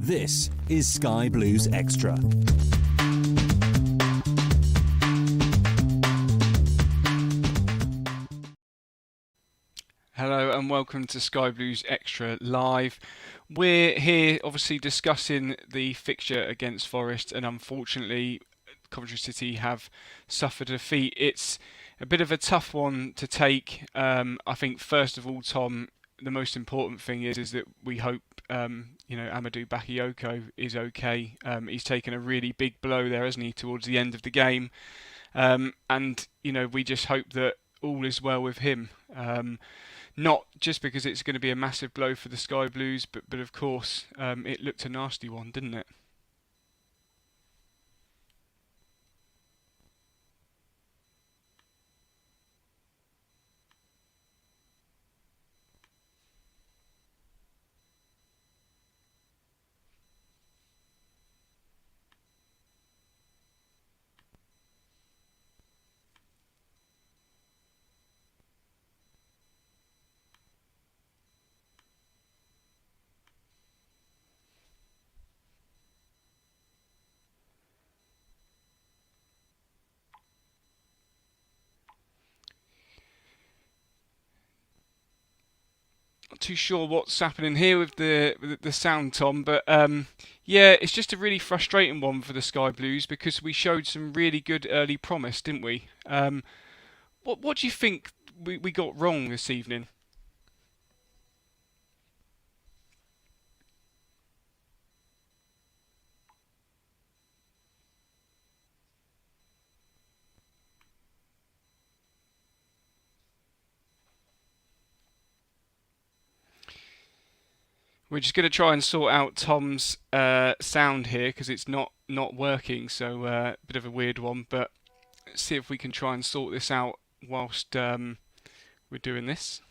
This is Sky Blues Extra. Hello and welcome to Sky Blues Extra Live. We're here obviously discussing the fixture against Forest, and unfortunately Coventry City have suffered a defeat. It's a bit of a tough one to take. I think first of all, Tom, the most important thing is that we hope Amadou Bakayoko is okay. He's taken a really big blow there, hasn't he, towards the end of the game. And we just hope that all is well with him. Not just because it's going to be a massive blow for the Sky Blues, but of course it looked a nasty one, didn't it? Not too sure what's happening here with the sound, Tom, but yeah, it's just a really frustrating one for the Sky Blues because we showed some really good early promise, didn't we? What do you think we got wrong this evening? We're just going to try and sort out Tom's sound here because it's not working, so a bit of a weird one, but let's see if we can try and sort this out whilst we're doing this.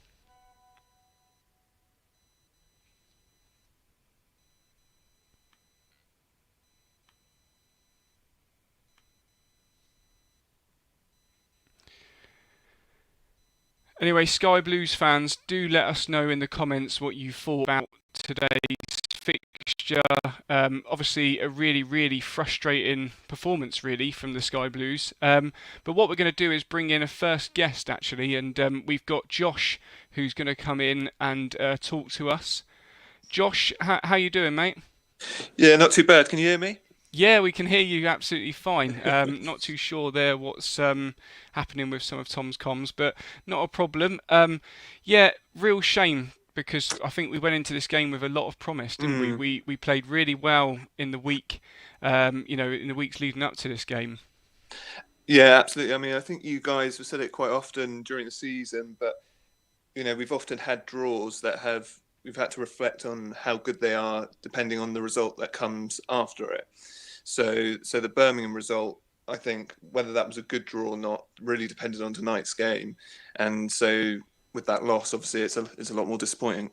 Anyway, Sky Blues fans, do let us know in the comments what you thought about today's fixture. Obviously, a really frustrating performance, really, from the Sky Blues. But what we're going to do is bring in a first guest, actually, and we've got Josh, who's going to come in and talk to us. Josh, how you doing, mate? Yeah, not too bad. Can you hear me? Yeah, we can hear you absolutely fine. Not too sure there what's happening with some of Tom's comms, but not a problem. Yeah, real shame because I think we went into this game with a lot of promise, didn't we? We played really well in the week, in the weeks leading up to this game. Yeah, absolutely. I mean, I think you guys have said it quite often during the season, but we've often had draws that we've had to reflect on how good they are depending on the result that comes after it. So the Birmingham result, I think, whether that was a good draw or not, really depended on tonight's game. And so with that loss, obviously, it's a lot more disappointing.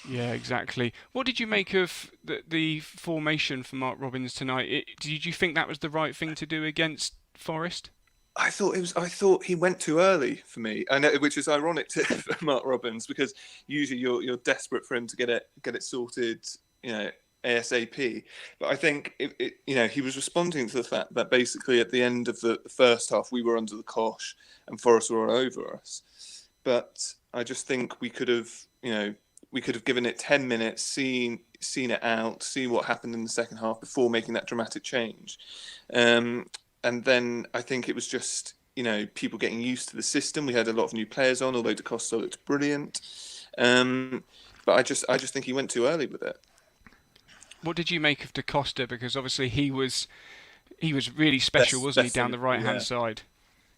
Yeah, exactly. What did you make of the formation for Mark Robins tonight? Did you think that was the right thing to do against Forest? I thought he went too early for me, and which is ironic to for Mark Robbins because usually you're desperate for him to get it sorted, ASAP. But I think he was responding to the fact that basically at the end of the first half we were under the cosh and Forest were all over us. But I just think we could have given it 10 minutes, seen it out, seen what happened in the second half before making that dramatic change. And then I think it was just, people getting used to the system. We had a lot of new players on, although Da Costa looked brilliant. But I just think he went too early with it. What did you make of Da Costa? Because obviously he was really special, Best, wasn't he, best down thing, the right hand yeah. side?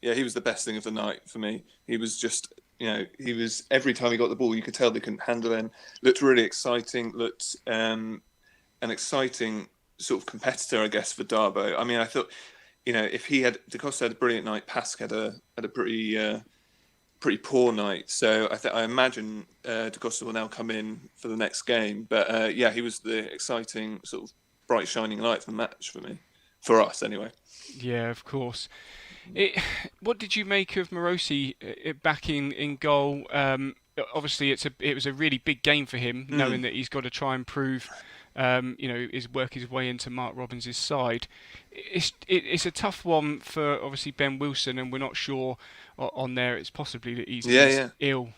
Yeah, he was the best thing of the night for me. He was just, he was every time he got the ball, you could tell they couldn't handle him. Looked really exciting. Looked an exciting sort of competitor, I guess, for Darbo. I mean, I thought, if Da Costa had a brilliant night, Pask had a pretty poor night. So I imagine Da Costa will now come in for the next game. But yeah, he was the exciting sort of bright shining light for the match for me, for us anyway. Yeah, of course. It, what did you make of Morosi back in goal? Obviously, it was a really big game for him, knowing Mm. that he's got to try and prove, work his way into Mark Robbins' side. It's a tough one for obviously Ben Wilson, and we're not sure on there. It's possibly that Yeah, he's yeah. ill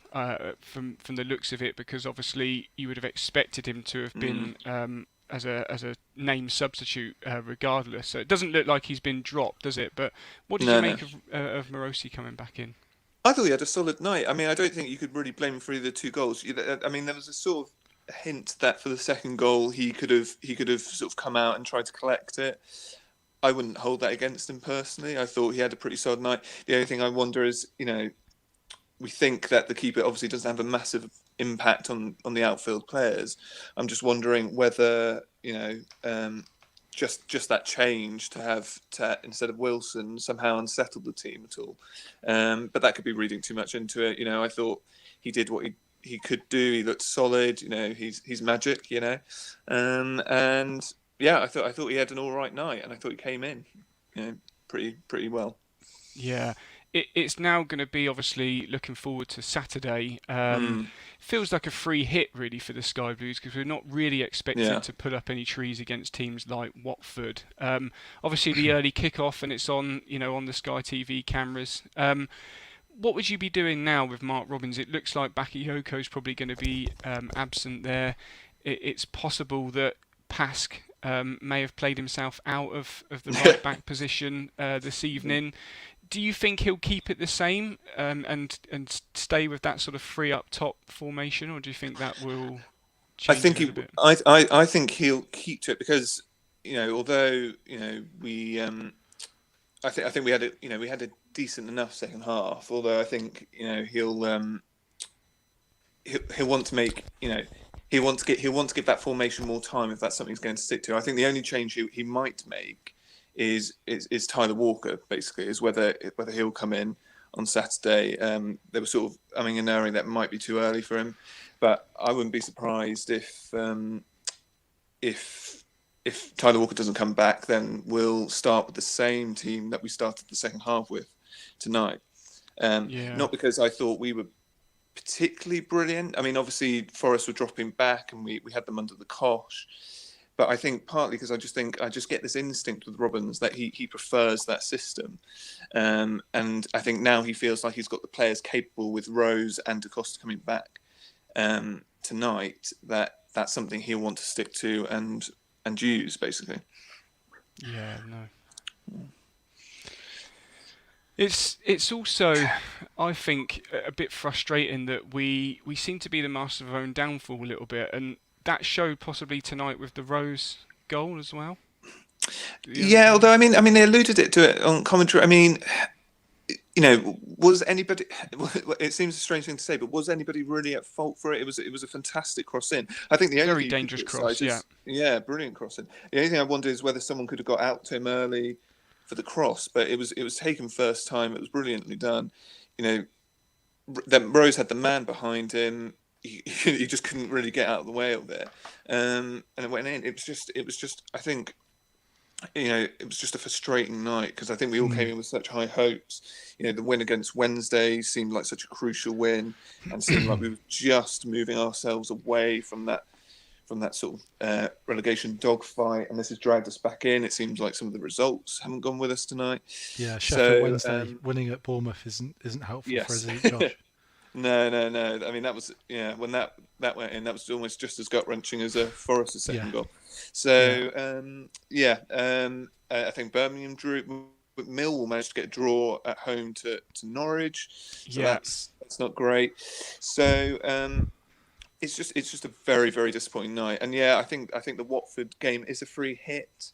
from the looks of it, because obviously you would have expected him to have Mm. been as a name substitute regardless. So it doesn't look like he's been dropped, does it? But what did you No, no. make of Morosi coming back in? I thought he had a solid night. I mean, I don't think you could really blame him for either two goals. I mean, there was a sort of hint that for the second goal he could have sort of come out and tried to collect it. I wouldn't hold that against him personally. I thought he had a pretty solid night. The only thing I wonder is, we think that the keeper obviously doesn't have a massive impact on the outfield players. I'm just wondering whether just that change to have instead of Wilson somehow unsettled the team at all. But that could be reading too much into it. I thought he did what he could do. He looked solid. He's magic. And yeah, I thought he had an all right night, and I thought he came in, pretty well. Yeah, it's now going to be obviously looking forward to Saturday. Feels like a free hit really for the Sky Blues, because we're not really expecting Yeah. to put up any trees against teams like Watford. Obviously the early kick-off, and it's on the Sky TV cameras. What would you be doing now with Mark Robbins? It looks like Bakayoko's probably going to be absent there. It's possible that Pask may have played himself out of the right back position this evening. Do you think he'll keep it the same and stay with that sort of free up top formation, or do you think that will I change think a little bit? I think he'll keep to it because although we I think we had a decent enough second half. Although I think he'll want to make he'll want to give that formation more time if that's something he's going to stick to. I think the only change he might make is Tyler Walker, basically, is whether he'll come in on Saturday. They were sort of umming and erring that might be too early for him, but I wouldn't be surprised if Tyler Walker doesn't come back, then we'll start with the same team that we started the second half with tonight. Yeah. Not because I thought we were particularly brilliant. I mean, obviously Forest were dropping back and we had them under the cosh. But I think partly because I just get this instinct with Robbins that he prefers that system. And I think now he feels like he's got the players capable with Rose and DaCosta coming back tonight, that's something he'll want to stick to and use, basically. Yeah, no. It's also, I think, a bit frustrating that we seem to be the master of our own downfall a little bit, and that showed possibly tonight with the Rose goal as well. Yeah, although I mean they alluded to it on commentary. I mean, was anybody? It seems a strange thing to say, but was anybody really at fault for it? It was a fantastic cross in. I think the only Very dangerous cross. Yeah, brilliant cross in. The only thing I wonder is whether someone could have got out to him early for the cross, but it was taken first time. It was brilliantly done. Then Rose had the man behind him. He just couldn't really get out of the way of it, and it went in. It was just. I think, it was just a frustrating night because I think we all came in with such high hopes. The win against Wednesday seemed like such a crucial win, and seemed like we were just moving ourselves away from that sort of relegation dogfight, and this has dragged us back in. It seems like some of the results haven't gone with us tonight. Yeah, Sheffield Wednesday winning at Bournemouth isn't helpful for us, is it, Josh? No. I mean, that was when that went in, that was almost just as gut wrenching as a Forest's second goal. So I think Birmingham drew. But Millwall managed to get a draw at home to Norwich. So that's not great. So it's just a very, very disappointing night. And I think the Watford game is a free hit.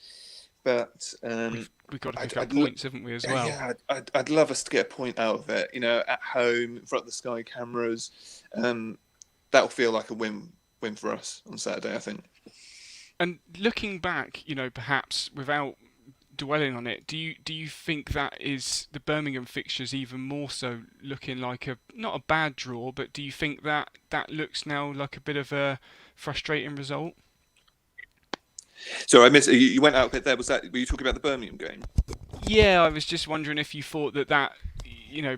But we've got to pick up points, haven't we, as well? Yeah, I'd love us to get a point out of it. At home in front of the Sky cameras, that'll feel like a win for us on Saturday, I think. And looking back, perhaps without dwelling on it, do you think that is the Birmingham fixtures even more so looking like not a bad draw, but do you think that looks now like a bit of a frustrating result? So I missed. You went out a bit there. Were you talking about the Birmingham game? Yeah, I was just wondering if you thought that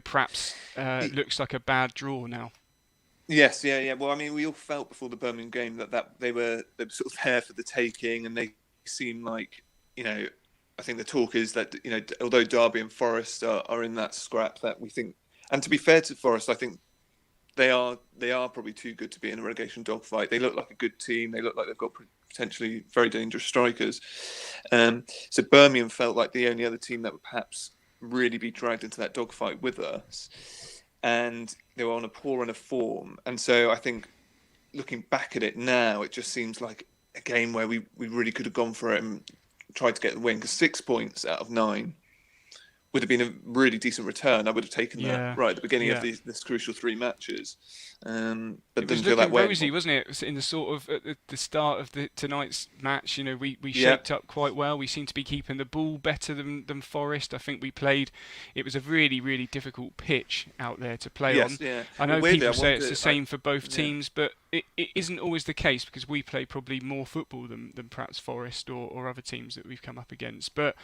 perhaps looks like a bad draw now. Yes, yeah. Well, I mean, we all felt before the Birmingham game that they were sort of there for the taking, and they seem like, I think the talk is that, although Derby and Forest are in that scrap, that we think, and to be fair to Forest, I think they are probably too good to be in a relegation dogfight. They look like a good team. They look like they've got potentially very dangerous strikers. So Birmingham felt like the only other team that would perhaps really be dragged into that dogfight with us. And they were on a poor run of form. And so I think looking back at it now, it just seems like a game where we really could have gone for it and tried to get the win, because 6 points out of 9 would have been a really decent return. I would have taken that right at the beginning of this crucial 3 matches. But it was looking rosy, wasn't it? In the sort of at the start of tonight's match, we shaped up quite well. We seemed to be keeping the ball better than Forest. I think we played. It was a really, really difficult pitch out there to play on. Yeah. I know people say it's the same for both teams, but it isn't always the case, because we play probably more football than perhaps Forest or other teams that we've come up against. But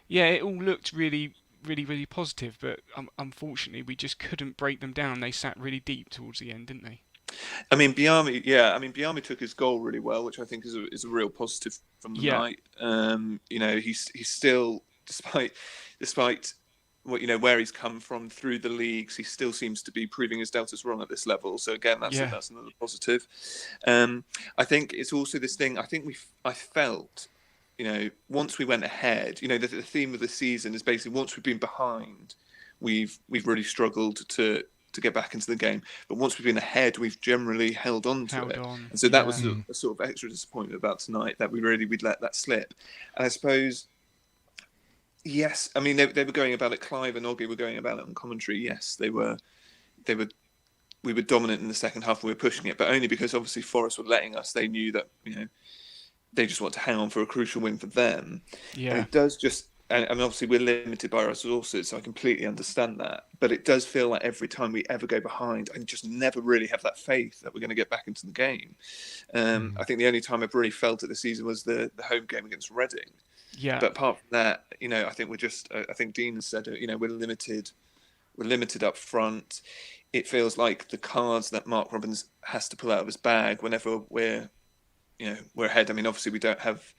yeah, it all looked really, really positive, but unfortunately we just couldn't break them down. They sat really deep towards the end, didn't they? I mean, Biami took his goal really well, which I think is a real positive from the night. He's still, despite what where he's come from through the leagues, he still seems to be proving his doubters wrong at this level. So again, that's another positive. I think it's also this thing. I felt, once we went ahead, the theme of the season is basically once we've been behind, we've really struggled to get back into the game. But once we've been ahead, we've generally held on to it. And so that was a sort of extra disappointment about tonight, that we'd let that slip. And I suppose, yes, I mean, they were going about it. Clive and Oggy were going about it on commentary. Yes, we were dominant in the second half. We were pushing it, but only because obviously Forest were letting us. They knew that they just want to hang on for a crucial win for them. Yeah, and it does just. And obviously we're limited by our resources, so I completely understand that. But it does feel like every time we ever go behind, I just never really have that faith that we're going to get back into the game. I think the only time I've really felt it this season was the home game against Reading. Yeah. But apart from that, I think we're just. I think Dean has said it. We're limited. We're limited up front. It feels like the cards that Mark Robins has to pull out of his bag whenever we're ahead. I mean, obviously we don't have.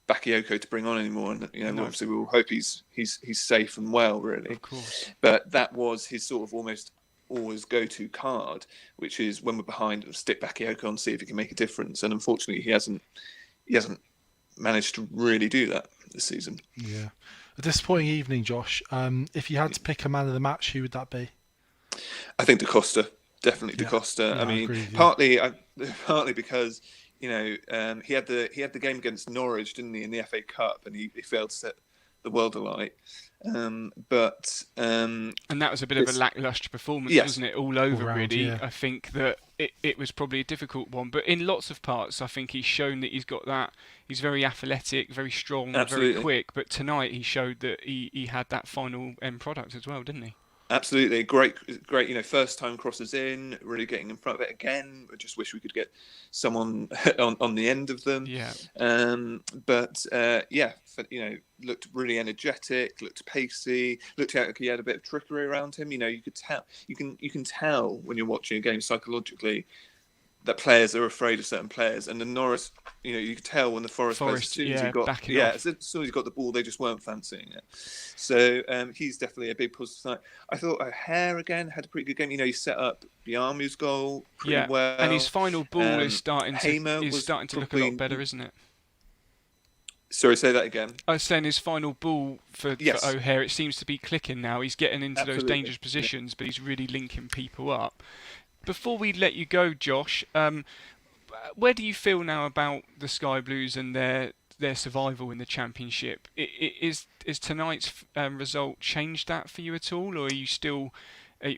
Bakayoko to bring on anymore, and obviously we will hope he's safe and well, really. Of course. But that was his sort of almost always go-to card, which is when we're behind, stick Bakayoko on, see if he can make a difference. And unfortunately, he hasn't managed to really do that this season. Yeah, a disappointing evening, Josh. If you had to pick a man of the match, who would that be? I think Da Costa, definitely Da Costa. Yeah, I mean, partly because. He had the game against Norwich, didn't he, in the FA Cup, and he failed to set the world alight. And that was a bit of a lacklustre performance, wasn't it? All over, really. Yeah. I think that it was probably a difficult one, but in lots of parts, I think he's shown that he's got that. He's very athletic, very strong, very quick. But tonight, he showed that he had that final end product as well, didn't he? Absolutely, great. First time crosses in, really getting in front of it again. I just wish we could get someone on the end of them. Yeah. Looked really energetic, looked pacey, looked like he had a bit of trickery around him. You could tell. You can tell when you're watching a game psychologically that players are afraid of certain players, and the Norris, you could tell when the Forest players, as soon as he got the ball, they just weren't fancying it. So he's definitely a big positive tonight. I thought O'Hare again had a pretty good game. He set up Biamu's goal pretty well, and his final ball is starting to look a lot better, isn't it? Sorry, say that again. I was saying his final ball for O'Hare, it seems to be clicking now. He's getting into those dangerous positions, but he's really linking people up. Before we let you go, Josh, where do you feel now about the Sky Blues and their survival in the Championship? Is tonight's result changed that for you at all, or are you still?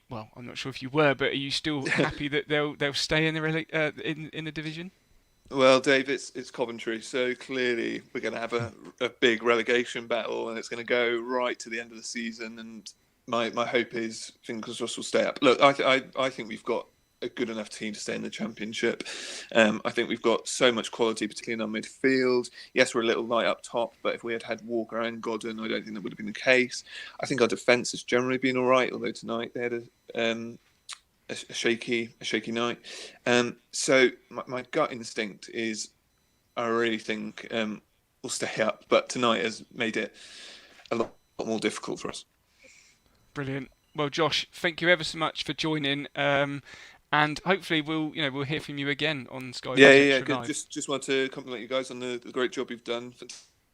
Well, I'm not sure if you were, but are you still happy that they'll stay in the division? Well, Dave, it's Coventry, so clearly we're going to have a big relegation battle, and it's going to go right to the end of the season. And my hope is fingers crossed we'll stay up. Look, I think we've got a good enough team to stay in the Championship. I think we've got so much quality, particularly in our midfield. Yes, we're a little light up top, but if we had Walker and Godden, I don't think that would have been the case. I think our defence has generally been all right, although tonight they had a shaky night. So my gut instinct is I really think we'll stay up, but tonight has made it a lot more difficult for us. Brilliant. Well, Josh, thank you ever so much for joining, and hopefully we'll hear from you again on Sky. Yeah. Good. Just want to compliment you guys on the great job you've done.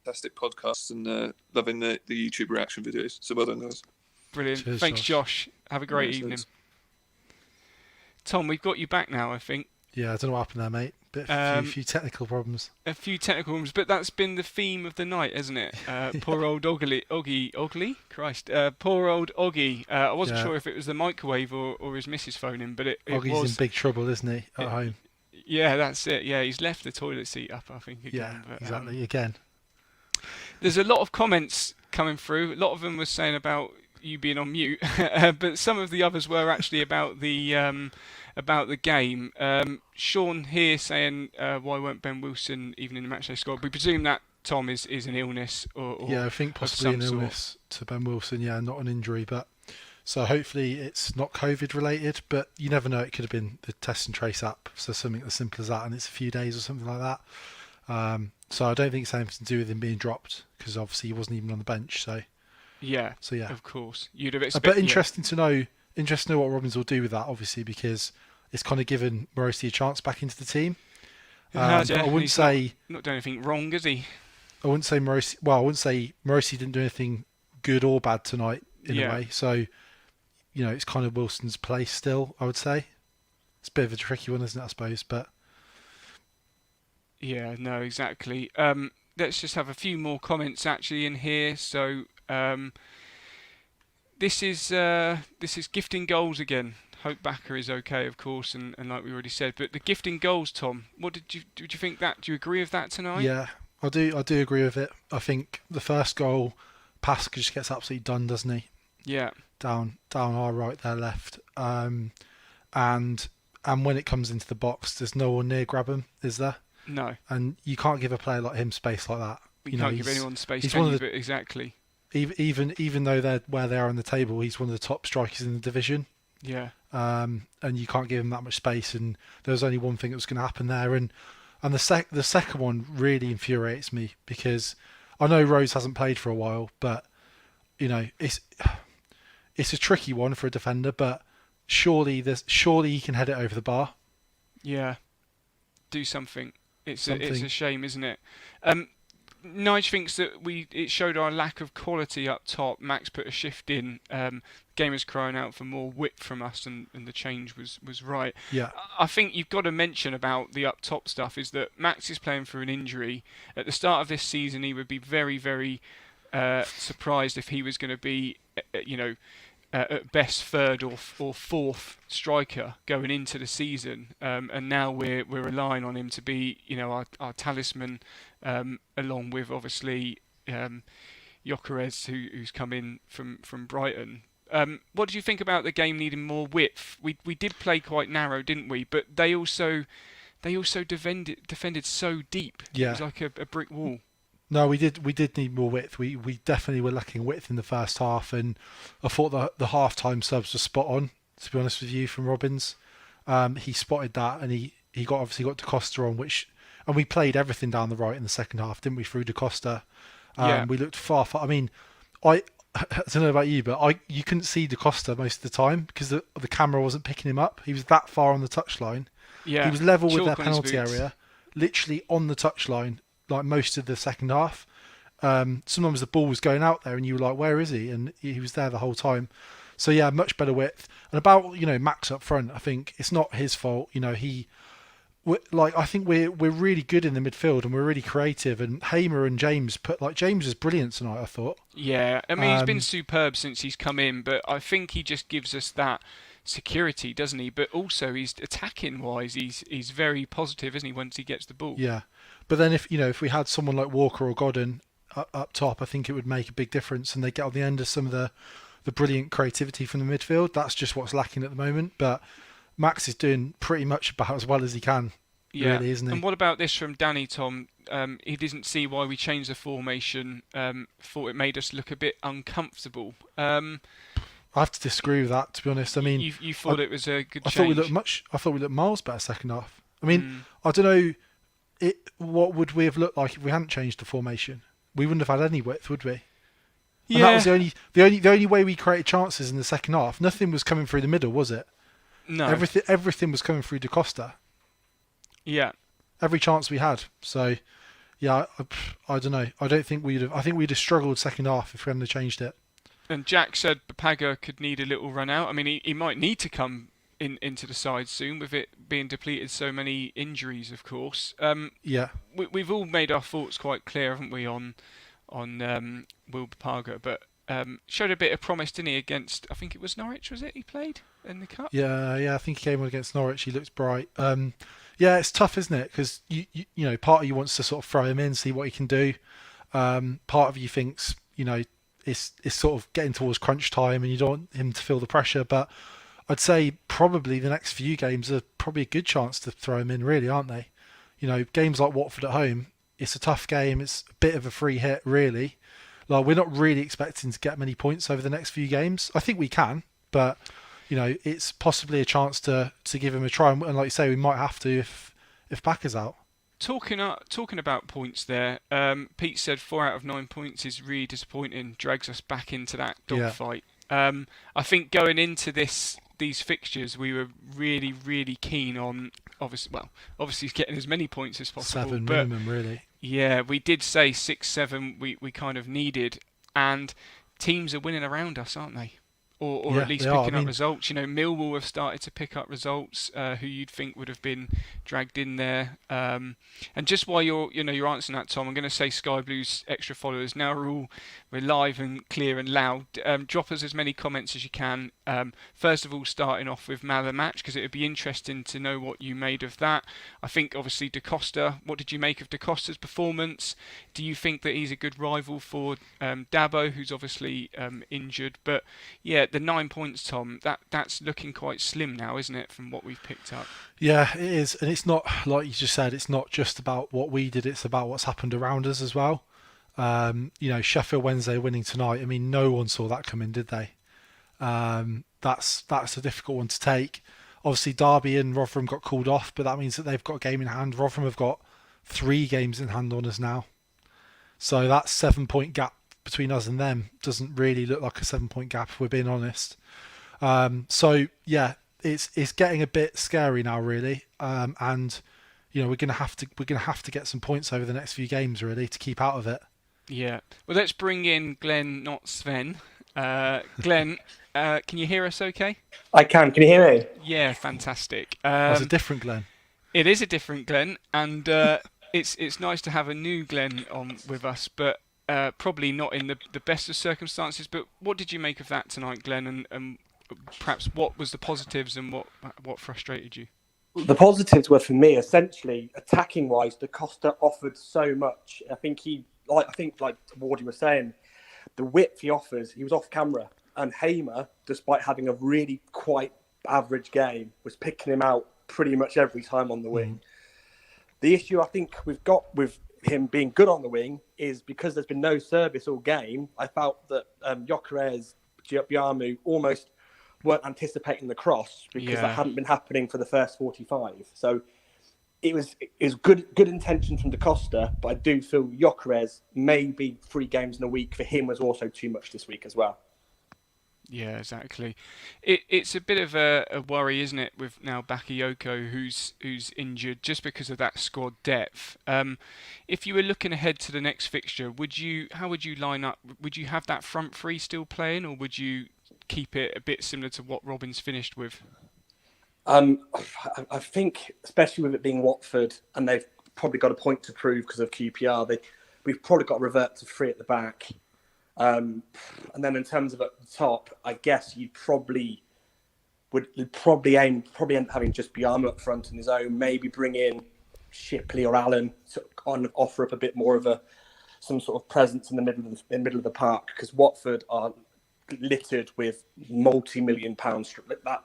Fantastic podcasts, and loving the YouTube reaction videos. So well done, guys. Brilliant. Cheers, Thanks, Josh. Have a great evening. Tom, we've got you back now, I think. Yeah, I don't know what happened there, mate. A few technical problems. A few technical problems, but that's been the theme of the night, hasn't it? Poor old Oggy. Christ. Poor old Oggy. I wasn't sure if it was the microwave or his missus phoning, but it Oggy's was. in big trouble, isn't he, at home? Yeah, that's it. Yeah, he's left the toilet seat up, I think, again. Yeah, exactly, again. There's a lot of comments coming through. A lot of them were saying about you being on mute, but some of the others were actually about the game. Sean here saying, why weren't Ben Wilson even in the matchday squad? We presume that, Tom, is an illness or yeah, I think possibly an illness to Ben Wilson. Yeah, not an injury, but so hopefully it's not COVID related. But you never know; it could have been the test and trace app, so something as simple as that, and it's a few days or something like that. So I don't think it's anything to do with him being dropped because obviously he wasn't even on the bench. So yeah, of course, you'd have expected. But interesting to know what Robins will do with that, obviously, because it's kind of given Morossi a chance back into the team. I wouldn't say not doing anything wrong, is he? I wouldn't say Morossi. Well, I wouldn't say Morossi didn't do anything good or bad tonight in a way. So, it's kind of Wilson's place still. I would say it's a bit of a tricky one, isn't it? I suppose, but yeah, no, exactly. Let's just have a few more comments actually in here. So, this is gifting goals again. Hope Backer is okay, of course, and like we already said. But the gifting goals, Tom, what did you think that? Do you agree with that tonight? Yeah, I do agree with it. I think the first goal, Pascal just gets absolutely done, doesn't he? Yeah. Down our right, their left. And when it comes into the box, there's no one near grab him, is there? No. And you can't give a player like him space like that. You can't give anyone space. Exactly. Even though they're where they are on the table, he's one of the top strikers in the division. Yeah. And you can't give him that much space. And there was only one thing that was going to happen there. And the second one really infuriates me because I know Rose hasn't played for a while, but it's a tricky one for a defender. But surely he can head it over the bar. Yeah. Do something. It's a shame, isn't it? Nige thinks that it showed our lack of quality up top. Max put a shift in. Gamers crying out for more width from us, and the change was right. Yeah. I think you've got to mention about the up top stuff is that Max is playing through an injury. At the start of this season, he would be very, very surprised if he was going to be, at best third or fourth striker going into the season, and now we're relying on him to be our talisman, along with obviously Gyökeres who's come in from Brighton. What did you think about the game needing more width? We did play quite narrow, didn't we? But they also defended so deep. Yeah. It was like a brick wall. No, we did need more width. We definitely were lacking width in the first half, and I thought the half-time subs were spot on, to be honest with you, from Robins. He spotted that, and he obviously got Da Costa on, and we played everything down the right in the second half, didn't we, through Da Costa? Yeah. We looked far. I mean, I don't know about you, but you couldn't see Da Costa most of the time because the camera wasn't picking him up. He was that far on the touchline. Yeah. He was level with their penalty area, literally on the touchline, like most of the second half. Sometimes the ball was going out there and you were like, where is he? And he was there the whole time. So yeah, much better width. And about, Max up front, I think it's not his fault. I think we're really good in the midfield and we're really creative. And Hamer and James James was brilliant tonight, I thought. Yeah, I mean, he's been superb since he's come in, but I think he just gives us that security, doesn't he? But also, he's attacking wise, he's very positive, isn't he? Once he gets the ball. Yeah, but then if we had someone like Walker or Godden up top, I think it would make a big difference, and they get on the end of some of the brilliant creativity from the midfield. That's just what's lacking at the moment. But Max is doing pretty much about as well as he can, really, isn't he? And what about this from Danny, Tom? He didn't see why we changed the formation. Thought it made us look a bit uncomfortable. I have to disagree with that, to be honest. I mean, you thought it was a good I change? I thought we looked miles better second half. I mean, I don't know. What would we have looked like if we hadn't changed the formation? We wouldn't have had any width, would we? Yeah. And that was the only way we created chances in the second half. Nothing was coming through the middle, was it? No. Everything was coming through Da Costa. Yeah. Every chance we had. So, yeah, I don't know. I think we'd have struggled second half if we hadn't changed it. And Jack said Papaga could need a little run out. I mean, he might need to come into the side soon with it being depleted, so many injuries, of course. Yeah. We've all made our thoughts quite clear, haven't we, on Will Papaga, but showed a bit of promise, didn't he, against, I think it was Norwich, was it, he played in the Cup? Yeah, I think he came on against Norwich. He looks bright. Yeah, it's tough, isn't it? Because you know, part of you wants to sort of throw him in, see what he can do. Part of you thinks, you know, it's sort of getting towards crunch time, and you don't want him to feel the pressure. But I'd say probably the next few games are probably a good chance to throw him in, really, aren't they? You know, games like Watford at home, it's a tough game. It's a bit of a free hit, really. Like, we're not really expecting to get many points over the next few games. I think we can, but you know, it's possibly a chance to give him a try. And like you say, we might have to if Backer's out. Talking about points there, Pete said 4 out of 9 points is really disappointing. Drags us back into that dogfight. I think going into these fixtures, we were really, really keen on obviously getting as many points as possible. 7 minimum, really. Yeah, we did say 6, 7. We kind of needed, and teams are winning around us, aren't they? Or at least picking up results. You know, Millwall have started to pick up results, who you'd think would have been dragged in there. And just while you're answering that, Tom, I'm going to say Sky Blues extra followers. Now we're live and clear and loud. Drop us as many comments as you can. First of all, starting off with man of the match, because it would be interesting to know what you made of that. I think obviously Da Costa. What did you make of Da Costa's performance? Do you think that he's a good rival for Dabo, who's obviously injured? But yeah, the 9 points, Tom, that's looking quite slim now, isn't it, from what we've picked up? Yeah, it is. And it's not, like you just said, it's not just about what we did, it's about what's happened around us as well. You know, Sheffield Wednesday winning tonight, I mean, no one saw that coming, did they? That's a difficult one to take. Obviously, Derby and Rotherham got called off, but that means that they've got a game in hand. Rotherham have got 3 games in hand on us now. So that 7-point gap between us and them doesn't really look like a 7-point gap, if we're being honest. So yeah, it's getting a bit scary now, really. And you know, we're gonna have to get some points over the next few games, really, to keep out of it. Yeah. Well, let's bring in Glenn, not Sven. Glenn, can you hear us okay? I can. Can you hear me? Yeah, fantastic. It's a different Glenn. It is a different Glenn, and it's nice to have a new Glenn on with us, but probably not in the best of circumstances. But what did you make of that tonight, Glenn, and perhaps what was the positives and what frustrated you? The positives were, for me, essentially attacking wise, Da Costa offered so much. I think like Wardy was saying, the width he offers, he was off camera, and Hamer, despite having a really quite average game, was picking him out pretty much every time on the wing. The issue I think we've got with him being good on the wing is because there's been no service all game. I felt that Gyökeres, Biamu almost weren't anticipating the cross because that hadn't been happening for the first 45. So it was good intention from Da Costa, but I do feel Gyökeres, maybe 3 games in a week for him was also too much this week as well. Yeah, exactly. It's a bit of a worry, isn't it, with now Bakayoko, who's injured just because of that squad depth. If you were looking ahead to the next fixture, how would you line up? Would you have that front three still playing, or would you keep it a bit similar to what Robin's finished with? I think, especially with it being Watford, and they've probably got a point to prove because of QPR, we've probably got to revert to 3 at the back. And then in terms of at the top, I guess you'd probably end up having just Biamu up front in his own, maybe bring in Shipley or Allen to offer up a bit more of some sort of presence in the middle of the park, because Watford are littered with multi-million pounds.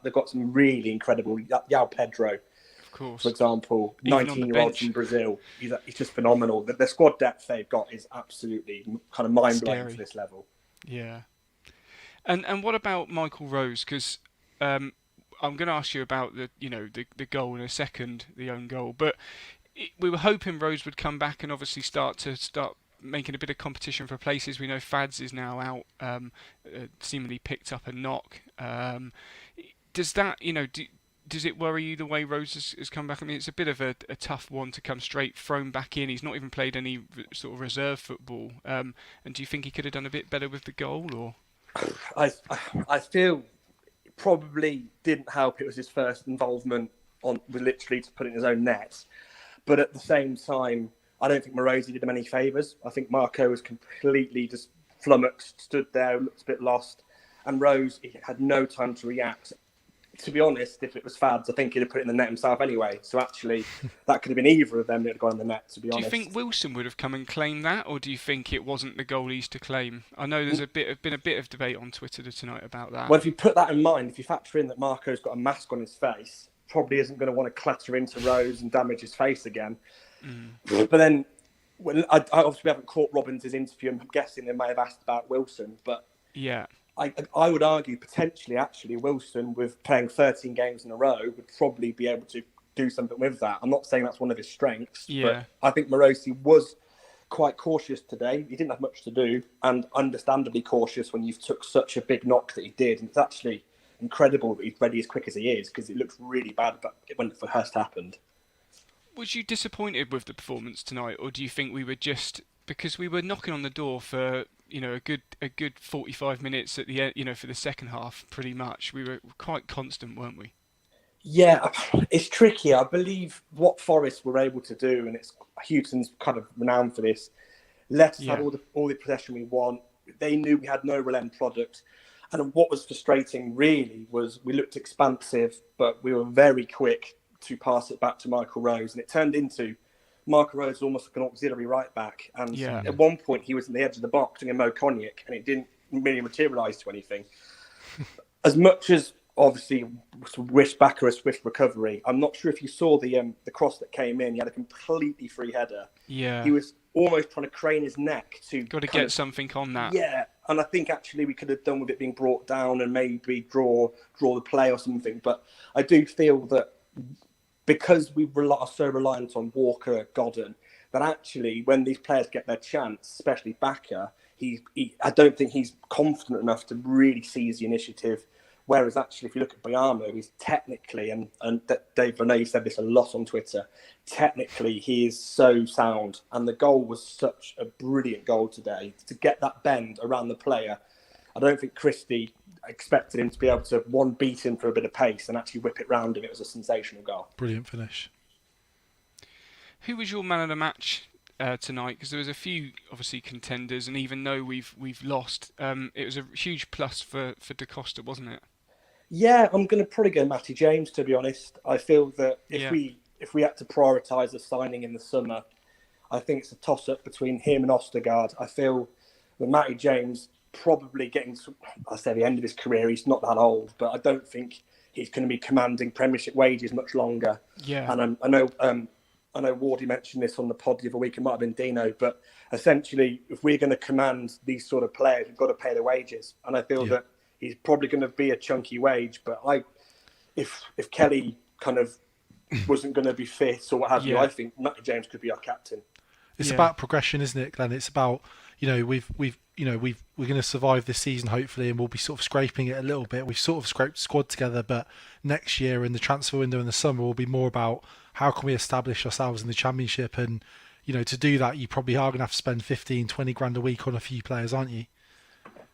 They've got some really incredible. Yao Pedro, Of course. for example, Even on the 19-year-old bench. from Brazil. He's just phenomenal. The squad depth they've got is absolutely kind of mind-blowing Scary. for this level. Yeah. And what about Michael Rose? Because I'm going to ask you about the goal in a second, the own goal. But we were hoping Rose would come back and obviously start making a bit of competition for places. We know Fads is now out, seemingly picked up a knock. Does that, does it worry you the way Rose has come back? I mean, it's a bit of a tough one to come straight thrown back in. He's not even played any sort of reserve football. And do you think he could have done a bit better with the goal, or? I feel it probably didn't help. It was his first involvement with literally to put it in his own net. But at the same time, I don't think Morosi did him any favours. I think Marco was completely just flummoxed, stood there, looked a bit lost. And Rose, he had no time to react. To be honest, if it was Fads, I think he'd have put it in the net himself anyway. So actually, that could have been either of them that had gone in the net, to be honest. Do you think Wilson would have come and claimed that, or do you think it wasn't the goalies to claim? I know there's been a bit of debate on Twitter tonight about that. Well, if you put that in mind, if you factor in that Marco's got a mask on his face, probably isn't going to want to clatter into Rose and damage his face again. But then, I obviously haven't caught Robbins' interview. I'm guessing they may have asked about Wilson, but yeah. I would argue potentially, actually, Wilson, with playing 13 games in a row, would probably be able to do something with that. I'm not saying that's one of his strengths, but I think Morosi was quite cautious today. He didn't have much to do, and understandably cautious when you took such a big knock that he did. And it's actually incredible that he's ready as quick as he is, because it looked really bad when it first happened. Was you disappointed with the performance tonight, or do you think we were just because we were knocking on the door for a good 45 minutes at the end, for the second half? Pretty much, we were quite constant, weren't we? Yeah, it's tricky. I believe what Forest were able to do, and it's Houghton's kind of renowned for this. Let us have all the possession we want. They knew we had no real end product. And what was frustrating really was we looked expansive, but we were very quick to pass it back to Michael Rose. And it turned into Michael Rose almost like an auxiliary right back. And at one point he was in the edge of the box doing a Mo Cognac, and it didn't really materialise to anything. As much as obviously wish Backer a swift recovery, I'm not sure if you saw the cross that came in. He had a completely free header. Yeah. He was almost trying to crane his neck to... Got to get something on that. Yeah, and I think actually we could have done with it being brought down and maybe draw the play or something. But I do feel that because we are so reliant on Walker, Godden, that actually when these players get their chance, especially Backer, I don't think he's confident enough to really seize the initiative. Whereas actually, if you look at Bayamo, he's technically, and Dave, I know you said this a lot on Twitter, technically he is so sound. And the goal was such a brilliant goal today. To get that bend around the player, I don't think Christie expected him to be able to beat him for a bit of pace and actually whip it round him. It was a sensational goal. Brilliant finish. Who was your man of the match tonight? Because there was a few obviously contenders, and even though we've lost, it was a huge plus for Da Costa, wasn't it? Yeah, I'm going to probably go Matty James, to be honest. I feel that if we had to prioritise a signing in the summer, I think it's a toss-up between him and Ostergaard. I feel that Matty James probably getting to, I say, the end of his career. He's not that old, but I don't think he's going to be commanding Premiership wages much longer. Yeah. And I know Wardy mentioned this on the pod the other week. It might have been Dino, but essentially, if we're going to command these sort of players, we've got to pay their wages. And I feel that he's probably going to be a chunky wage. But if Kelly kind of wasn't going to be fit or what have you, I think Matty James could be our captain. It's about progression, isn't it, Glenn? It's about we're going to survive this season hopefully, and we'll be sort of scraping it a little bit. We've sort of scraped the squad together, but next year in the transfer window in the summer will be more about how can we establish ourselves in the Championship. And to do that, you probably are going to have to spend 15-20 grand a week on a few players, aren't you?